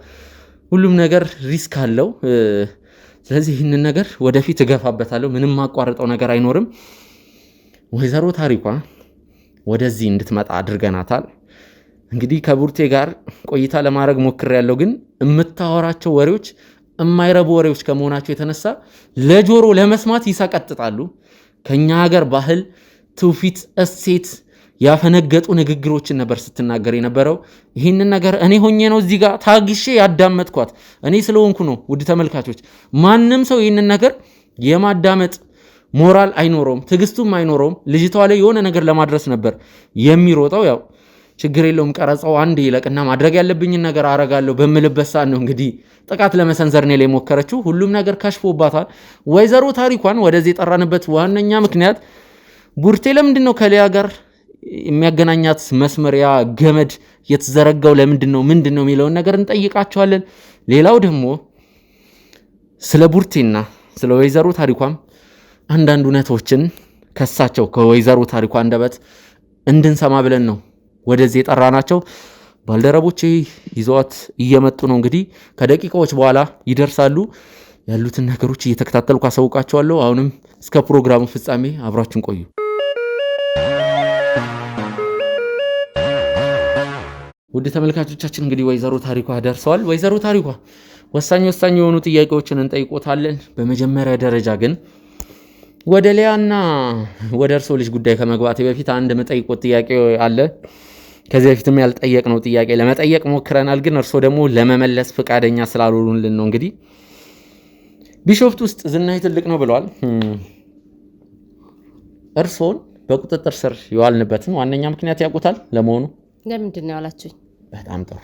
ሁሉም ነገር ሪስክ አለው። ስለዚህ ይህንን ነገር ወደፊት እገፋበታለሁ። ምንም ማቋረጠው ነገር አይኖርም። ወይዘሮ ታሪኳ ወደዚህ እንድትመጣ አድርገናታል። እንግዲህ ከቡርቴ ጋር ቆይታ ለማድረግ ሞክሬያለሁ። ግን የምታወራቸው ወሬዎች የማይረቡ ወሬዎች ከመሆናቸው የተነሳ ለጆሮ ለመስማት ይሰቀጥጣሉ። ከኛ ሀገር ባህል፣ ትውፊት፣ እሴት ያፈነገጡ ንግግሮችን ነበር ስትናገር የነበረው። ይህንን ነገር እኔ ሆኜ ነው እዚህ ጋር ታግሼ ያዳመጥኳት። እኔ ስለሆንኩ ነው። ውድ ተመልካቾች ማንም ሰው ይህንን ነገር የማዳመጥ ሞራል አይኖረውም፣ ትዕግስቱም አይኖረውም። ልጅቷ ላይ የሆነ ነገር ለማድረስ ነበር የሚሮጠው። ያው ችግር የለውም ቀረጻው አንድ ይለቅና ማድረግ ያለብኝን ነገር አረጋለሁ በምልበት ሰዓት ነው እንግዲህ ጥቃት ለመሰንዘር እኔ ላይ ሞከረችው። ሁሉም ነገር ከሽፎባታል። ወይዘሮ ታሪኳን ወደዚህ የጠራንበት ዋነኛ ምክንያት ቡርቴ ለምንድን ነው ከሊያ ጋር የሚያገናኛት መስመሪያ ገመድ የተዘረጋው ለምንድን ነው ምንድን ነው የሚለውን ነገር እንጠይቃቸዋለን። ሌላው ደግሞ ስለ ቡርቴና ስለ ወይዘሮ ታሪኳም አንዳንድ እውነቶችን ከሳቸው ከወይዘሮ ታሪኳ አንደበት እንድንሰማ ብለን ነው ወደዚህ የጠራናቸው። ባልደረቦቼ ይዘዋት እየመጡ ነው። እንግዲህ ከደቂቃዎች በኋላ ይደርሳሉ። ያሉትን ነገሮች እየተከታተልኩ አሳውቃቸዋለሁ። አሁንም እስከ ፕሮግራሙ ፍጻሜ አብራችን ቆዩ። ውድ ተመልካቾቻችን እንግዲህ ወይዘሮ ታሪኳ ደርሰዋል። ወይዘሮ ታሪኳ ወሳኝ የሆኑ ጥያቄዎችን እንጠይቆታለን። በመጀመሪያ ደረጃ ግን ወደ ሊያና ወደ እርሶ ልጅ ጉዳይ ከመግባቴ በፊት አንድ መጠይቆት ጥያቄ አለ። ከዚህ በፊትም ያልጠየቅነው ጥያቄ ለመጠየቅ ሞክረናል፣ ግን እርሶ ደግሞ ለመመለስ ፈቃደኛ ስላልሆኑልን ነው። እንግዲህ ቢሾፍት ውስጥ ዝናይ ትልቅ ነው ብለዋል። እርሶን በቁጥጥር ስር የዋልንበትን ዋነኛ ምክንያት ያውቁታል ለመሆኑ? ለምንድን ነው ያላችሁኝ? በጣም ጥሩ።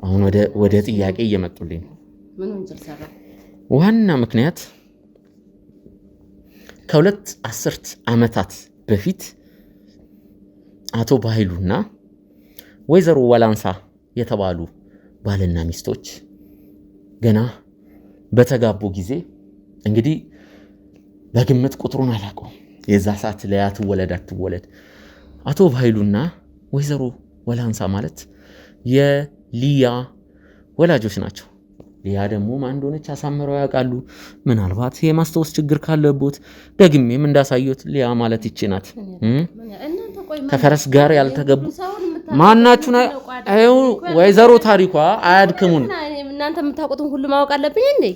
አሁን ወደ ጥያቄ እየመጡልኝ ነው። ምን ወንጀል ሰራ? ዋና ምክንያት ከሁለት አስርት ዓመታት በፊት አቶ ባይሉና ወይዘሮ ወላንሳ የተባሉ ባልና ሚስቶች ገና በተጋቡ ጊዜ እንግዲህ በግምት ቁጥሩን አላውቀውም፣ የዛ ሰዓት ላይ አትወለድ አቶ ባይሉና ወይዘሮ ወላንሳ ማለት የሊያ ወላጆች ናቸው። ሊያ ደግሞ ማን እንደሆነች አሳምረው ያውቃሉ። ምናልባት የማስታወስ ችግር ካለቦት ደግሜም እንዳሳዩት ሊያ ማለት ይቺ ናት። ከፈረስ ጋር ያልተገቡ ማናችሁ? ወይዘሮ ታሪኳ አያድክሙን። እናንተ የምታውቁትን ሁሉ ማወቅ አለብኝ እንዴ?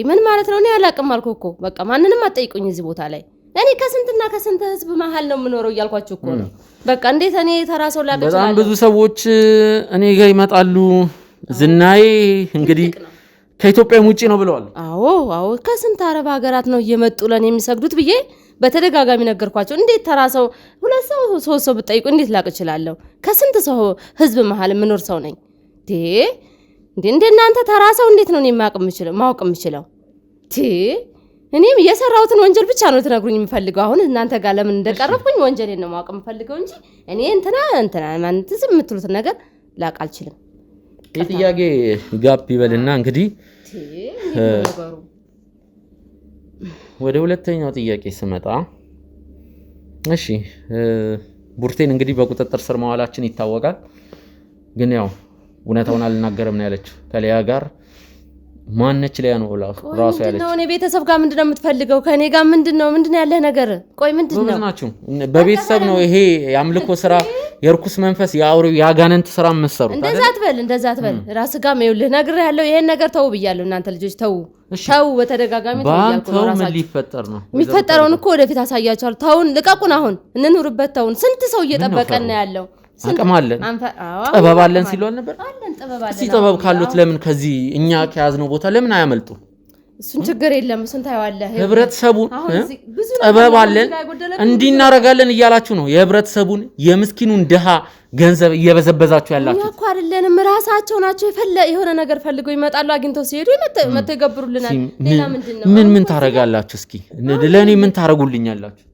ምን ማለት ነው? እኔ አላቅም አልኩ እኮ። በቃ ማንንም አትጠይቁኝ እዚህ ቦታ ላይ። እኔ ከስንትና ከስንት ህዝብ መሀል ነው የምኖረው እያልኳችሁ እኮ ነው። በቃ እንዴት እኔ ተራሰው ላቀ ይችላል? በጣም ብዙ ሰዎች እኔ ጋር ይመጣሉ። ዝናዬ እንግዲህ ከኢትዮጵያ ውጪ ነው ብለዋል። አዎ ከስንት አረብ ሀገራት ነው እየመጡ ለኔ የሚሰግዱት ብዬ በተደጋጋሚ ነገርኳቸው። እንዴት ተራሰው ሁለት ሰው ሶስት ሰው ብጠይቁ እንዴት ላቅ እችላለሁ? ከስንት ሰው ህዝብ መሀል የምኖር ሰው ነኝ። እንዴ እናንተ ተራሰው እንዴት ነው ማወቅ የምችለው? እኔም የሰራሁትን ወንጀል ብቻ ነው ትነግሩኝ የምፈልገው። አሁን እናንተ ጋር ለምን እንደቀረብኩኝ ወንጀሌን ነው ማወቅ የምፈልገው እንጂ እኔ እንትና ማለት ዝም የምትሉትን ነገር ላቅ አልችልም። የጥያቄ ጋፕ ይበልና እንግዲህ ወደ ሁለተኛው ጥያቄ ስመጣ፣ እሺ ቡርቴን እንግዲህ በቁጥጥር ስር መዋላችን ይታወቃል። ግን ያው እውነታውን አልናገርም ነው ያለችው። ከሊያ ጋር ማነች ሊያ ነው ራሱ ያለችው። እኔ ቤተሰብ ጋር ምንድነው የምትፈልገው? ከኔ ጋር ምንድነው ያለህ ነገር? ቆይ ምንድነው ናችሁ? በቤተሰብ ነው ይሄ የአምልኮ ስራ፣ የርኩስ መንፈስ፣ የአውሬው የአጋንንት ስራ መስሩ። እንደዛ አትበል ራስህ ጋር ይኸውልህ ነግሬሃለሁ። ይሄን ነገር ተው ብያለሁ። እናንተ ልጆች ተው። በተደጋጋሚ ተው ያልኩ ነው። ምን ሊፈጠር ነው? የሚፈጠረውን እኮ ወደፊት አሳያችኋለሁ። ተውን፣ ልቀቁን። አሁን እንኑርበት። ተውን። ስንት ሰው እየጠበቀን ነው ያለው። አቅም አለን ጥበብ አለን ሲሉ አልነበር? እስቲ ጥበብ ካሉት ለምን ከዚህ እኛ ከያዝነው ቦታ ለምን አያመልጡ? እሱን ችግር የለም። እሱን ታየዋለህ። ህብረተሰቡን ጥበብ አለን እንዲህ እናደርጋለን እያላችሁ ነው የህብረተሰቡን የምስኪኑን ድሃ ገንዘብ እየበዘበዛችሁ ያላችሁ። እኛ እኮ አይደለንም፣ ራሳቸው ናቸው የሆነ ነገር ፈልገው ይመጣሉ። አግኝተው ሲሄዱ መተው ይገብሩልናል። ሌላ ምንድነው? ምን ታረጋላችሁ? እስኪ ለኔ ምን ታረጉልኛላችሁ?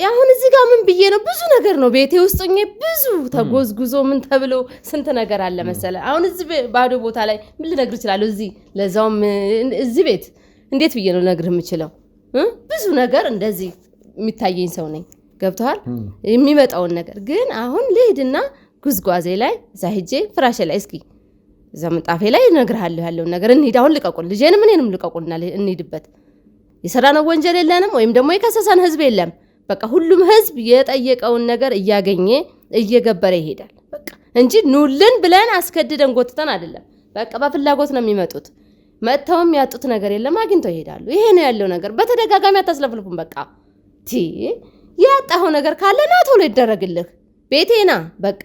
አሁን እዚህ ጋር ምን ብዬ ነው? ብዙ ነገር ነው ቤቴ ውስጥ ብዙ ተጎዝጉዞ ምን ተብሎ ስንት ነገር አለ መሰለ። አሁን እዚህ ባዶ ቦታ ላይ ምን ልነግር እችላለሁ? እዚህ ለዛውም እዚህ ቤት እንዴት ብዬ ነው ልነግርህ የምችለው? ብዙ ነገር እንደዚህ የሚታየኝ ሰው ነኝ። ገብቶሃል? የሚመጣውን ነገር ግን አሁን ልሂድና ጉዝጓዜ ላይ እዛ ሄጄ ፍራሽ ላይ እስኪ እዛ ምንጣፌ ላይ እነግርሃለሁ ያለውን ነገር። እንሂድ አሁን ልቀቁን፣ ልጄንም እኔንም ልቀቁንና እንሂድበት። የሰራነው ወንጀል የለንም ወይም ደግሞ የከሰሰን ህዝብ የለም። በቃ ሁሉም ህዝብ የጠየቀውን ነገር እያገኘ እየገበረ ይሄዳል። በቃ እንጂ ኑልን ብለን አስገድደን ጎትተን አይደለም። በቃ በፍላጎት ነው የሚመጡት። መጥተውም ያጡት ነገር የለም፣ አግኝተው ይሄዳሉ። ይሄ ነው ያለው ነገር። በተደጋጋሚ አታስለፍልፉም። በቃ ያጣኸው ነገር ካለ ና ቶሎ ይደረግልህ። ቤቴና በቃ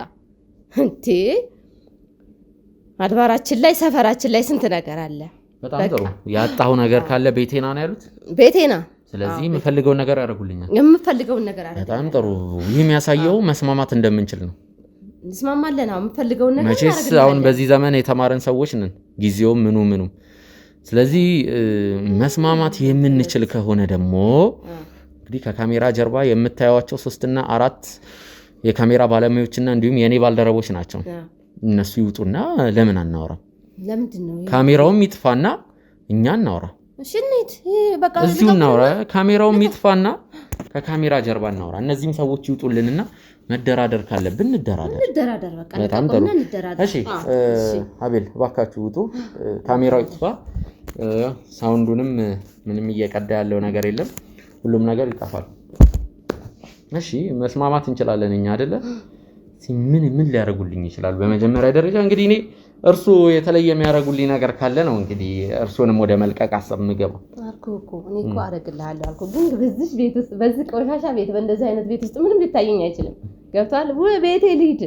አድባራችን ላይ ሰፈራችን ላይ ስንት ነገር አለ። በጣም ጥሩ። ያጣኸው ነገር ካለ ቤቴና ነው ያሉት። ቤቴና ስለዚህ የምፈልገውን ነገር ያደርጉልኛል። የምፈልገውን ነገር አደረጉ። በጣም ጥሩ። ይህ የሚያሳየው መስማማት እንደምንችል ነው። እንስማማለን። አሁን የምፈልገውን ነገር መቼስ አሁን በዚህ ዘመን የተማረን ሰዎች ነን፣ ጊዜውም ምኑ። ስለዚህ መስማማት የምንችል ከሆነ ደግሞ እንግዲህ ከካሜራ ጀርባ የምታዩዋቸው 3 እና 4 የካሜራ ባለሙያዎችና እንዲሁም የኔ ባልደረቦች ናቸው። እነሱ ይውጡና ለምን አናወራም? ለምንድነው ካሜራውም ይጥፋና እኛ እናወራ? እሺ እንዴት በቃ እዚሁ እናወራ። ካሜራውም ይጥፋና ከካሜራ ጀርባ እናወራ። እነዚህም ሰዎች ይውጡልንና መደራደር ካለብን እንደራደር። በቃ በጣም ጥሩ። እሺ አቤል እባካችሁ ውጡ። ካሜራው ይጥፋ። ሳውንዱንም ምንም እየቀዳ ያለው ነገር የለም። ሁሉም ነገር ይጠፋል። እሺ መስማማት እንችላለን እኛ አይደለ? ምን ሊያደርጉልኝ ይችላል? በመጀመሪያ ደረጃ እንግዲህ እኔ እርሱ የተለየ የሚያደርጉልኝ ነገር ካለ ነው እንግዲህ እርሱንም ወደ መልቀቅ አሰብ ምገባ እኮ እኔ እኮ አደርግልሃለሁ አልኩ። ግን በዚህ ቤት ውስጥ በዚህ ቆሻሻ ቤት በእንደዚህ አይነት ቤት ውስጥ ምንም ሊታየኝ አይችልም። ገብቷል? ቤቴ ልሂድ፣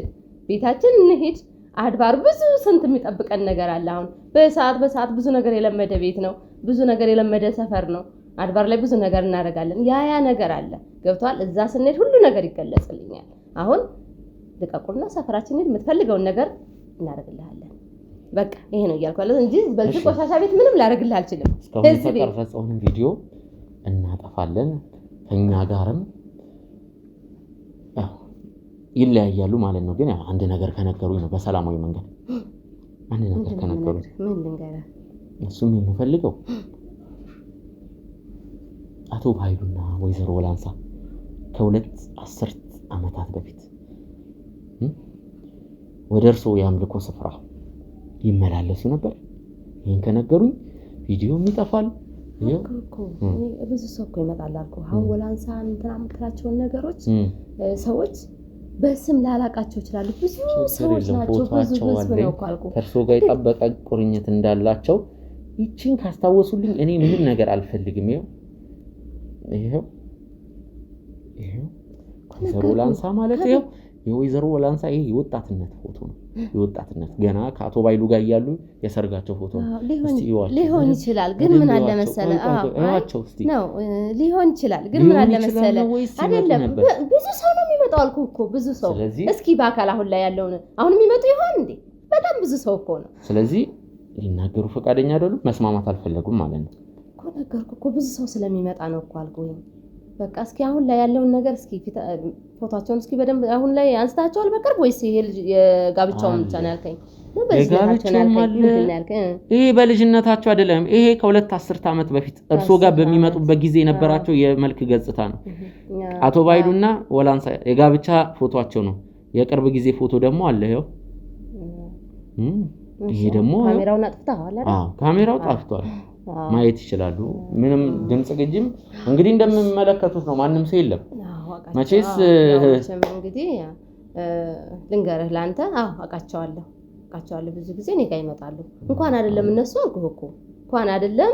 ቤታችን እንሂድ። አድባር ብዙ ስንት የሚጠብቀን ነገር አለ። አሁን በሰዓት ብዙ ነገር የለመደ ቤት ነው፣ ብዙ ነገር የለመደ ሰፈር ነው። አድባር ላይ ብዙ ነገር እናደርጋለን። ያ ነገር አለ። ገብቷል? እዛ ስንሄድ ሁሉ ነገር ይገለጽልኛል። አሁን ልቀቁና ሰፈራችን ሄድ፣ የምትፈልገውን ነገር እናደርግልሃለን። በቃ ይሄ ነው እያልኳለሁ እንጂ በዚህ ቆሻሻ ቤት ምንም ላደርግልህ አልችልም። እስካሁን የተቀረጸውን ቪዲዮ እናጠፋለን። ከኛ ጋርም ይለያያሉ ማለት ነው። ግን አንድ ነገር ከነገሩኝ ነው በሰላማዊ መንገድ አንድ ነገር ከነገሩኝ ምን ልንገርህ? እሱም የምፈልገው አቶ ባይሉና ወይዘሮ ወላንሳ ከ2 10 ዓመታት በፊት ወደ እርሶ የአምልኮ ስፍራ ይመላለሱ ነበር። ይሄን ከነገሩኝ ቪዲዮም ይጠፋል። ብዙ ሰው እኮ ይመጣል አልኩ። አሁን ወላንሳ እንትና የምትላቸውን ነገሮች ሰዎች በስም ላላቃቸው ይችላሉ። ብዙ ሰዎች ናቸው። ብዙ ነው እኮ አልኩ። ከእርሶ ጋር የጠበቀ ቁርኝት እንዳላቸው ይችን ካስታወሱልኝ እኔ ምንም ነገር አልፈልግም። ይሄው ወይዘሮ ወላንሳ ማለት ይሄው የወይዘሮ ወላንሳ ይሄ የወጣትነት ፎቶ ነው። የወጣትነት ገና ከአቶ ባይሉ ጋር ያሉ የሰርጋቸው ፎቶ ነው። ሊሆን ይችላል ግን ምን አለ መሰለ ነው ሊሆን ይችላል ግን ምን አለ መሰለ አይደለም ብዙ ሰው ነው የሚመጣው አልኩ እኮ ብዙ ሰው። እስኪ በአካል አሁን ላይ ያለው አሁን የሚመጡ ይሆን እንዴ? በጣም ብዙ ሰው እኮ ነው። ስለዚህ ሊናገሩ ፈቃደኛ አይደሉም፣ መስማማት አልፈለጉም ማለት ነው እኮ። ነገርኩ እኮ ብዙ ሰው ስለሚመጣ ነው እኮ አልኩኝ። በቃ እስኪ አሁን ላይ ያለውን ነገር እስኪ ፎቶአቸውን እስኪ በደንብ አሁን ላይ አንስታቸዋል በቅርብ ወይስ ይሄ የጋብቻውን ብቻ ነው ያልከኝ? ይሄ በልጅነታቸው አይደለም። ይሄ ከ2 10 ዓመት በፊት እርሶ ጋር በሚመጡበት ጊዜ የነበራቸው የመልክ ገጽታ ነው። አቶ ባይሉና ወላንሳ የጋብቻ ፎቶአቸው ነው። የቅርብ ጊዜ ፎቶ ደግሞ አለ። ይሄው ይሄ ደግሞ ካሜራውን አጥፍተዋል አይደል? ካሜራው ጠፍቷል። ማየት ይችላሉ። ምንም ድምጽ ግጅም እንግዲህ እንደምመለከቱት ነው። ማንም ሰው የለም። መቼስ እንግዲህ ልንገርህ ላንተ አቃቸዋለሁ ብዙ ጊዜ እኔ ጋር ይመጣሉ። እንኳን አይደለም እነሱ አልኩህ እኮ እንኳን አይደለም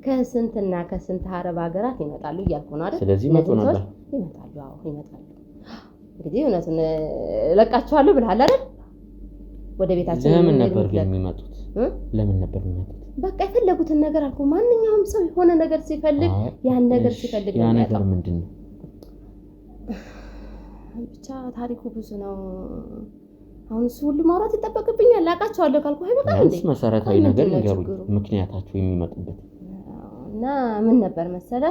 ከስንትና ከስንት አረብ ሀገራት ይመጣሉ እያልኩ ነው አይደል? ስለዚህ ይመጣሉ። ይመጣሉ። እንግዲህ እውነቱን ለቃቸዋለሁ ብለሃል አይደል? ወደ ቤታችን ለምን ነበር የሚመጡት? በቃ የፈለጉትን ነገር አልኩ። ማንኛውም ሰው የሆነ ነገር ሲፈልግ ያን ነገር ሲፈልግ ያ ነገር ምንድነው? ብቻ ታሪኩ ብዙ ነው። አሁን እሱ ሁሉ ማውራት ይጠበቅብኛል። ላቃቸዋለሁ ካልኩ አይበቃም እንዴ? መሰረታዊ ነገር ይገሩኝ፣ ምክንያታቸው የሚመጡበት እና ምን ነበር መሰለ?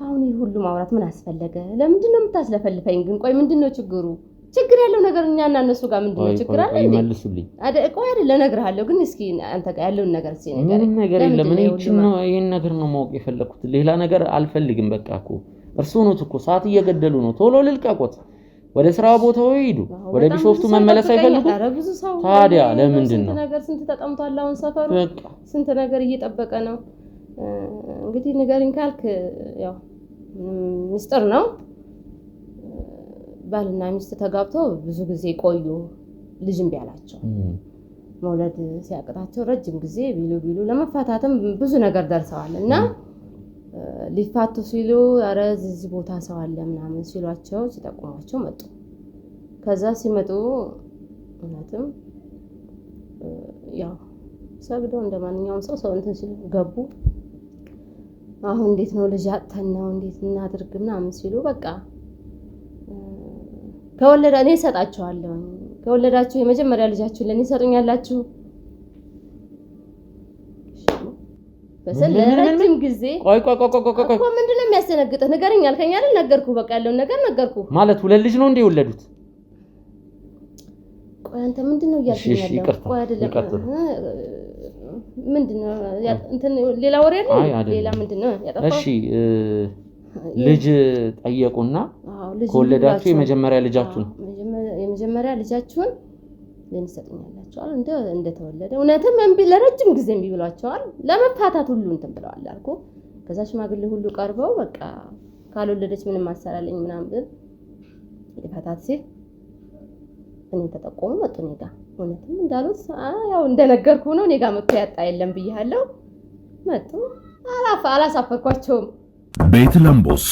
አሁን ይሄ ሁሉ ማውራት ምን አስፈለገ? ለምንድን ነው የምታስለፈልፈኝ ግን? ቆይ ምንድነው ችግሩ? ችግር ያለው ነገር እኛና እነሱ ጋር ምንድነው ችግር አለ እንዴ? መልሱልኝ። ቆይ አይደለ እነግርሃለሁ፣ ግን እስኪ አንተ ጋር ያለውን ነገር እስኪ ነገር ምንም ነገር የለም። እኔ ይሄን ነገር ነው ማወቅ የፈለኩት፣ ሌላ ነገር አልፈልግም። በቃ እኮ እርስዎ ነው እኮ ሰዓት እየገደሉ ነው። ቶሎ ልልቀቁት፣ ወደ ስራ ቦታው ይሄዱ። ወደ ቢሾፍቱ መመለስ አይፈልጉም። ታዲያ ለምንድን ነው? ስንት ተጠምቷል አሁን ሰፈሩ፣ ስንት ነገር እየጠበቀ ነው። እንግዲህ ንገሪኝ ካልክ ያው ምስጢር ነው። ባልና ሚስት ተጋብተው ብዙ ጊዜ ቆዩ። ልጅም ቢያላቸው መውለድ ሲያቅታቸው ረጅም ጊዜ ቢሉ ለመፋታትም ብዙ ነገር ደርሰዋል እና ሊፋቱ ሲሉ አረ እዚህ ቦታ ሰው አለ ምናምን ሲሏቸው ሲጠቁሟቸው መጡ። ከዛ ሲመጡ እውነትም ያው ሰግደው እንደማንኛውም ሰው እንትን ሲሉ ገቡ። አሁን እንዴት ነው ልጅ አጥተን ነው እንዴት እናድርግ ምናምን ሲሉ በቃ ከወለዳ እኔ እሰጣቸዋለሁ። ከወለዳችሁ የመጀመሪያ ልጃችሁን ለኔ ሰጡኛላችሁ። በሰለረጅም ጊዜ ቆይ ምንድነው የሚያስደነግጥህ? ንገረኝ አልከኝ አይደል? ነገርኩህ። በቃ ያለውን ነገር ነገርኩህ። ማለት ሁለት ልጅ ነው እንዴ የወለዱት? ቆይ አንተ ምንድነው እያልከኝ ያለው? ቆይ አይደለም ምንድነው እንትን ሌላ ወሬ አይደል? ሌላ ምንድነው ያጠፋው? እሺ ልጅ ጠየቁና ከወለዳችሁ የመጀመሪያ ልጃችሁን ለንሰጥኛላችኋል እንደተወለደ እውነትም እንቢ ለረጅም ጊዜ እንቢ ብሏቸዋል። ለመፋታት ሁሉ እንትን ብለዋል አልኩ። ከዛ ሽማግሌ ሁሉ ቀርበው በቃ ካልወለደች ምንም አሰራለኝ ምናምን ለፋታት ሲል እኔ ተጠቆሙ መጡ እኔ ጋር። እውነትም እንዳሉት ያው እንደነገርኩ ነው። እኔ ጋር መጥቶ ያጣ የለም ብያለሁ። መጡ። አላሳፈርኳቸውም። ቤት ለምቦሳ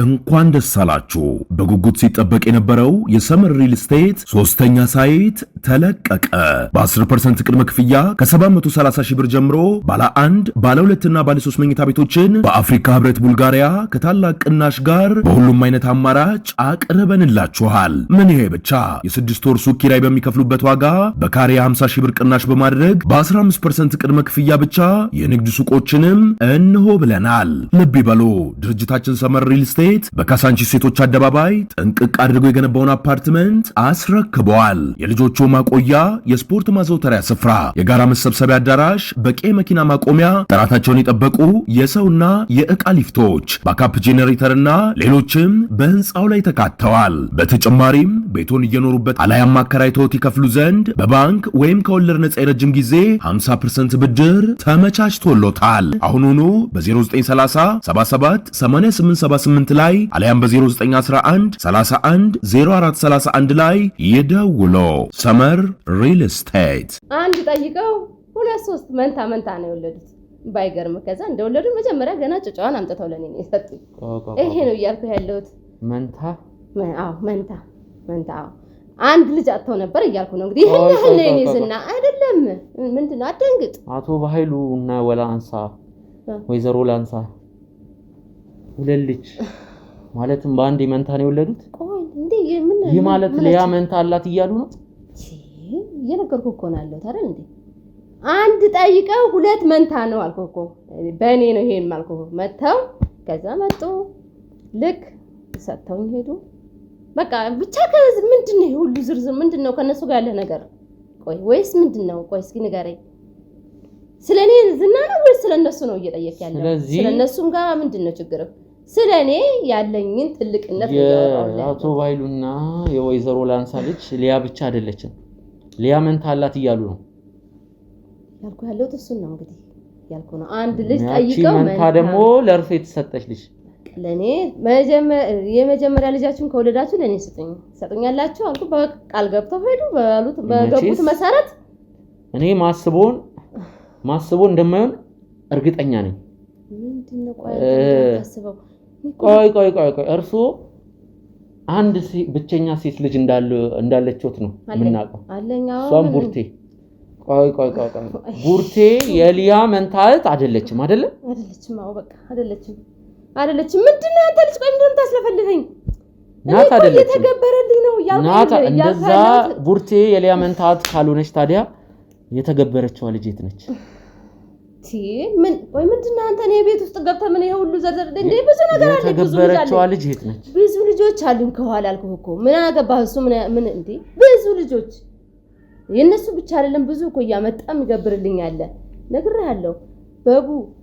እንኳን ደስ አላችሁ። በጉጉት ሲጠበቅ የነበረው የሰመር ሪል ስቴት ሶስተኛ ሳይት ተለቀቀ። በ10% ቅድመ ክፍያ ከ730 ሺህ ብር ጀምሮ ባለ 1 ባለ 2 እና ባለ 3 መኝታ ቤቶችን በአፍሪካ ህብረት ቡልጋሪያ ከታላቅ ቅናሽ ጋር በሁሉም አይነት አማራጭ አቅርበንላችኋል። ምን ይሄ ብቻ! የ6 ወር ሱቅ ኪራይ በሚከፍሉበት ዋጋ በካሬ 50 ሺህ ብር ቅናሽ በማድረግ በ15% ቅድመ ክፍያ ብቻ የንግድ ሱቆችንም እንሆ ብለናል። ልብ ይበሉ፣ ድርጅታችን ሰመር ሪል ስቴት በካሳንቺስ ሴቶች አደባባይ ጥንቅቅ አድርጎ የገነባውን አፓርትመንት አስረክበዋል። የልጆቹ ማቆያ፣ የስፖርት ማዘውተሪያ ስፍራ፣ የጋራ መሰብሰቢያ አዳራሽ፣ በቂ መኪና ማቆሚያ፣ ጥራታቸውን የጠበቁ የሰውና የዕቃ ሊፍቶች፣ ባካፕ ጄኔሬተርና ሌሎችም በህንፃው ላይ ተካተዋል። በተጨማሪም ቤቱን እየኖሩበት አላያም አከራይተውት ይከፍሉ ዘንድ በባንክ ወይም ከወለድ ነፃ የረጅም ጊዜ 50% ብድር ተመቻችቶሎታል። አሁኑኑ በ0930 8878 ላይ አለያም በ0911 31 0431 ላይ ይደውሎ። ሰመር ሪል ስቴት። አንድ ጠይቀው 2-3 መንታ ነው የወለዱት። ባይገርም ከዛ እንደወለዱ መጀመሪያ ገና ጭጫዋን አምጥተው ለኔ ነው የሰጡኝ። ይሄ ነው እያልኩ ያለሁት። መንታ አንድ ልጅ አጥተው ነበር እያልኩ ነው እንግዲህ። ይሄን ያህል ነው የኔ ዝና አይደለም። ምንድነው አትደንግጥ። አቶ በኃይሉ እና ወላንሳ ወይዘሮ ላንሳ ሁለት ልጅ ማለትም በአንድ መንታ ነው የወለዱት። ቆይ እንዴ ምን ይሄ ማለት ሊያ መንታ አላት እያሉ ነው? እየነገርኩህ እኮ ነው ያለሁት አይደል እንዴ? አንድ ጠይቀው 2 መንታ ነው አልኩህ እኮ። በእኔ ነው ይሄን አልኩህ። መተው ከዛ መጡ ልክ ሰጥተውኝ ሄዱ። በቃ ብቻ ከዚህ ምንድነው ይሄ ሁሉ ዝርዝር ምንድነው ከነሱ ጋር ያለ ነገር? ቆይ ወይስ ምንድነው? ቆይ እስኪ ንገረኝ። ስለኔ ዝና ነው ወይስ ስለነሱ ነው እየጠየቅ ያለው? ስለነሱም ጋር ምንድነው ችግር? ስለኔ ያለኝን ትልቅነት ነው ያወራው። አቶ ባይሉና የወይዘሮ ላንሳ ልጅ ሊያ ብቻ አይደለችም። ሊያ መንታ አላት እያሉ ነው ያልኩ ያለው እሱን ነው እንግዲህ ያልኩ ነው። አንድ ልጅ ጠይቀው መንታ ደግሞ ለእርሱ የተሰጠች ልጅ ለኔ የመጀመሪያ ልጃችሁን ከወለዳችሁ ለኔ ሰጡኛላችሁ አልኩ። በቃል ገብተው ሄዱ በገቡት መሰረት እኔ ማስቦን እንደማይሆን እርግጠኛ ነኝ። ምንድነው ቆይ እርሱ አንድ ብቸኛ ሴት ልጅ እንዳለችት ነው የምናውቀው። እሷም ቡርቴ ቆይ ቡርቴ የሊያ መንታት አይደለችም አይደለ? አይደለችም። አዎ በቃ አይደለችም። ምንድነው አንተ ልጅ ቆይ ምንድነው ታስለፈልፈኝ? ናት አይደለችም። የተገበረልኝ ነው ያልኩ ናት። እንደዛ ቡርቴ የሊያ መንታት ካልሆነች ታዲያ የተገበረችው ልጅ የት ነች? ምንድነው አንተ ነው ቤት ውስጥ ገብተህ ምን ይሄ ሁሉ ዘርዘር እንዴ? ብዙ ነገር አለ። የተገበረችው ልጅ የት ነች? ብዙ ልጆች አሉን ከኋላ አልኩህ እኮ ምን አገባህ? እሱ ምን እንዴ? ብዙ ልጆች የነሱ ብቻ አይደለም ብዙ እኮ ያመጣም ይገብርልኝ አለ። ነግሬሃለሁ።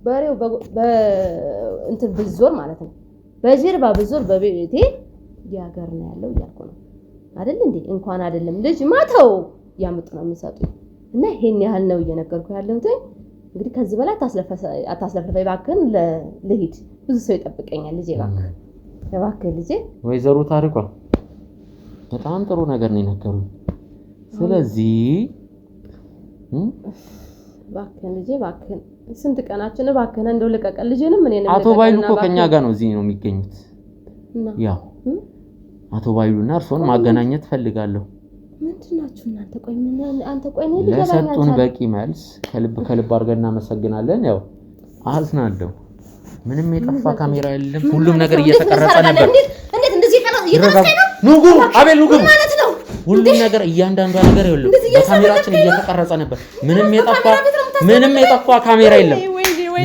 በሬው እንትን ብዞር ማለት ነው በጀርባ ብዞር በቤቴ ያገር ነው ያለው እያልኩ ነው አይደል እንዴ? እንኳን አይደለም ልጅ ማተው ያመጡ ነው የሚሰጡኝ እና ይሄን ያህል ነው እየነገርኩ ያለሁት። እንግዲህ ከዚህ በላይ አታስለፍለፈኝ እባክህን፣ ልሂድ። ብዙ ሰው ይጠብቀኛል። ልጄ እባክህ ልጄ። ወይዘሮ ታሪኳ በጣም ጥሩ ነገር ነው የነገሩኝ። ስለዚህ እባክህን ልጄ እባክህን፣ ስንት ቀናችን እባክህን እንደው ልቀቀን ልጄንም እኔንም። አቶ ባይሉ እኮ ከኛ ጋር ነው እዚህ ነው የሚገኙት። ያው አቶ ባይሉና እርሶን ማገናኘት ፈልጋለሁ። ምንድናችሁ እናንተ? ቆይ ነው ለሰጡን በቂ መልስ ከልብ አድርገን እናመሰግናለን። ያው አዝናለሁ። ምንም የጠፋ ካሜራ የለም። ሁሉም ነገር እየተቀረጸ ነበር። እንዴት እንደዚህ እየተቀረጸ ነው? ኑጉ አቤል ኑጉ ማለት ነው። ሁሉም ነገር እያንዳንዷ ነገር ይኸውልህ በካሜራችን እየተቀረጸ ነበር። ምንም የጠፋ ካሜራ የለም።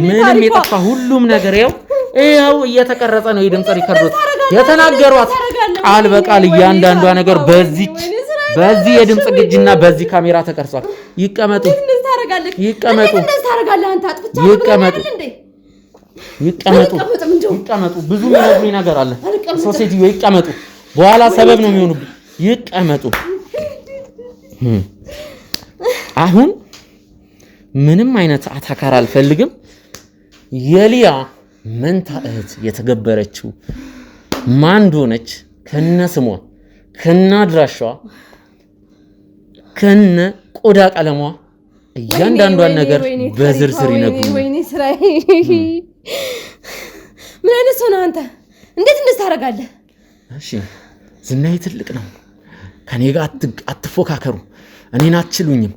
ምንም የጠፋ ሁሉም ነገር ይኸው እየተቀረጸ ነው። የድምጽ ሪከርዶት የተናገሯት ቃል በቃል እያንዳንዷ ነገር በዚህ የድምጽ ግጅና በዚህ ካሜራ ተቀርጿል። ይቀመጡ። ብዙ የሚነግሩኝ ነገር አለ። ሶሴቲው ይቀመጡ። በኋላ ሰበብ ነው የሚሆኑብኝ። ይቀመጡ። አሁን ምንም አይነት አታካራ አልፈልግም። የሊያ መንታ እህት የተገበረችው ማን እንደሆነች ከነ ስሟ ከነ አድራሻዋ ከነ ቆዳ ቀለሟ እያንዳንዷን ነገር በዝርዝር ይነግሩኝ። ወይኔ ስራዬ! ምን አይነት ሰው ነህ አንተ? እንዴት እንደዚህ ታደርጋለህ? እሺ ዝናዬ ትልቅ ነው። ከኔ ጋር አትፎካከሩ። እኔን አትችሉኝም።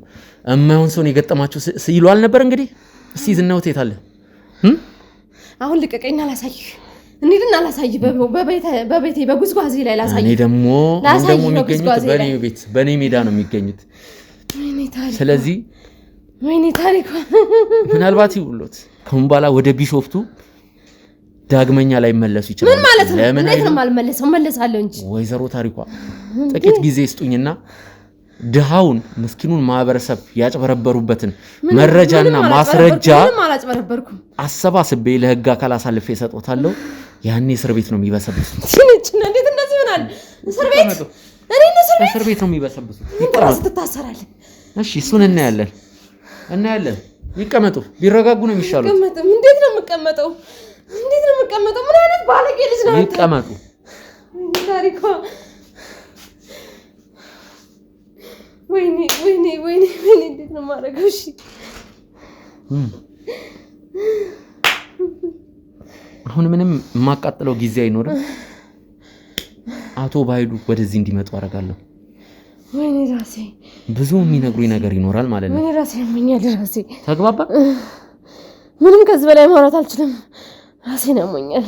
እማይሆን ሰው ነው የገጠማችሁ ሲሉ አልነበር? እንግዲህ እስቲ ዝናው የት አለ? አሁን ልቀቀኝ፣ አላሳይህ። እንዴትና አላሳይህ። በቤቴ በጉዝጓዜ ላይ ላሳይህ። እኔ ደግሞ የሚገኙት በኔ ሜዳ ነው የሚገኙት። ስለዚህ ወይኔ ታሪኳ ምናልባት ይውሉት ከሁንባላ ወደ ቢሾፍቱ ዳግመኛ ላይ መለሱ ይችላል። ምን ማለት ነው? እንዴት ነው ማልመለሰው? መለሳለሁ እንጂ። ወይዘሮ ታሪኳ ጥቂት ጊዜ ይስጡኝና ድሃውን ምስኪኑን ማህበረሰብ ያጭበረበሩበትን መረጃና ማስረጃ አሰባስቤ ለህግ አካል አሳልፌ ሰጥቶታለሁ። ያኔ እስር ቤት ነው የሚበሰብሱት። እንዴት እንደዚህ ይሆናል? እስር ቤት ነው የሚበሰብሱት። ትታሰራለህ። እሺ እሱን እናያለን። ይቀመጡ። ቢረጋጉ ነው የሚሻሉት። እንዴት ነው የምቀመጠው? ምን አይነት ባለጌ ልጅ ነው? ይቀመጡ። ታሪኳ ወይኔ እንዴት ነው የማደርገው? እሺ አሁን ምንም የማቃጥለው ጊዜ አይኖርም። አቶ ባይሉ ወደዚህ እንዲመጡ አደርጋለሁ። ወይኔ ራሴ ብዙ የሚነግሩኝ ነገር ይኖራል ማለት ነው። ወይኔ ራሴ ያመኛል። ራሴ ተግባባ። ምንም ከዚህ በላይ ማውራት አልችልም። ራሴን ያመኛል።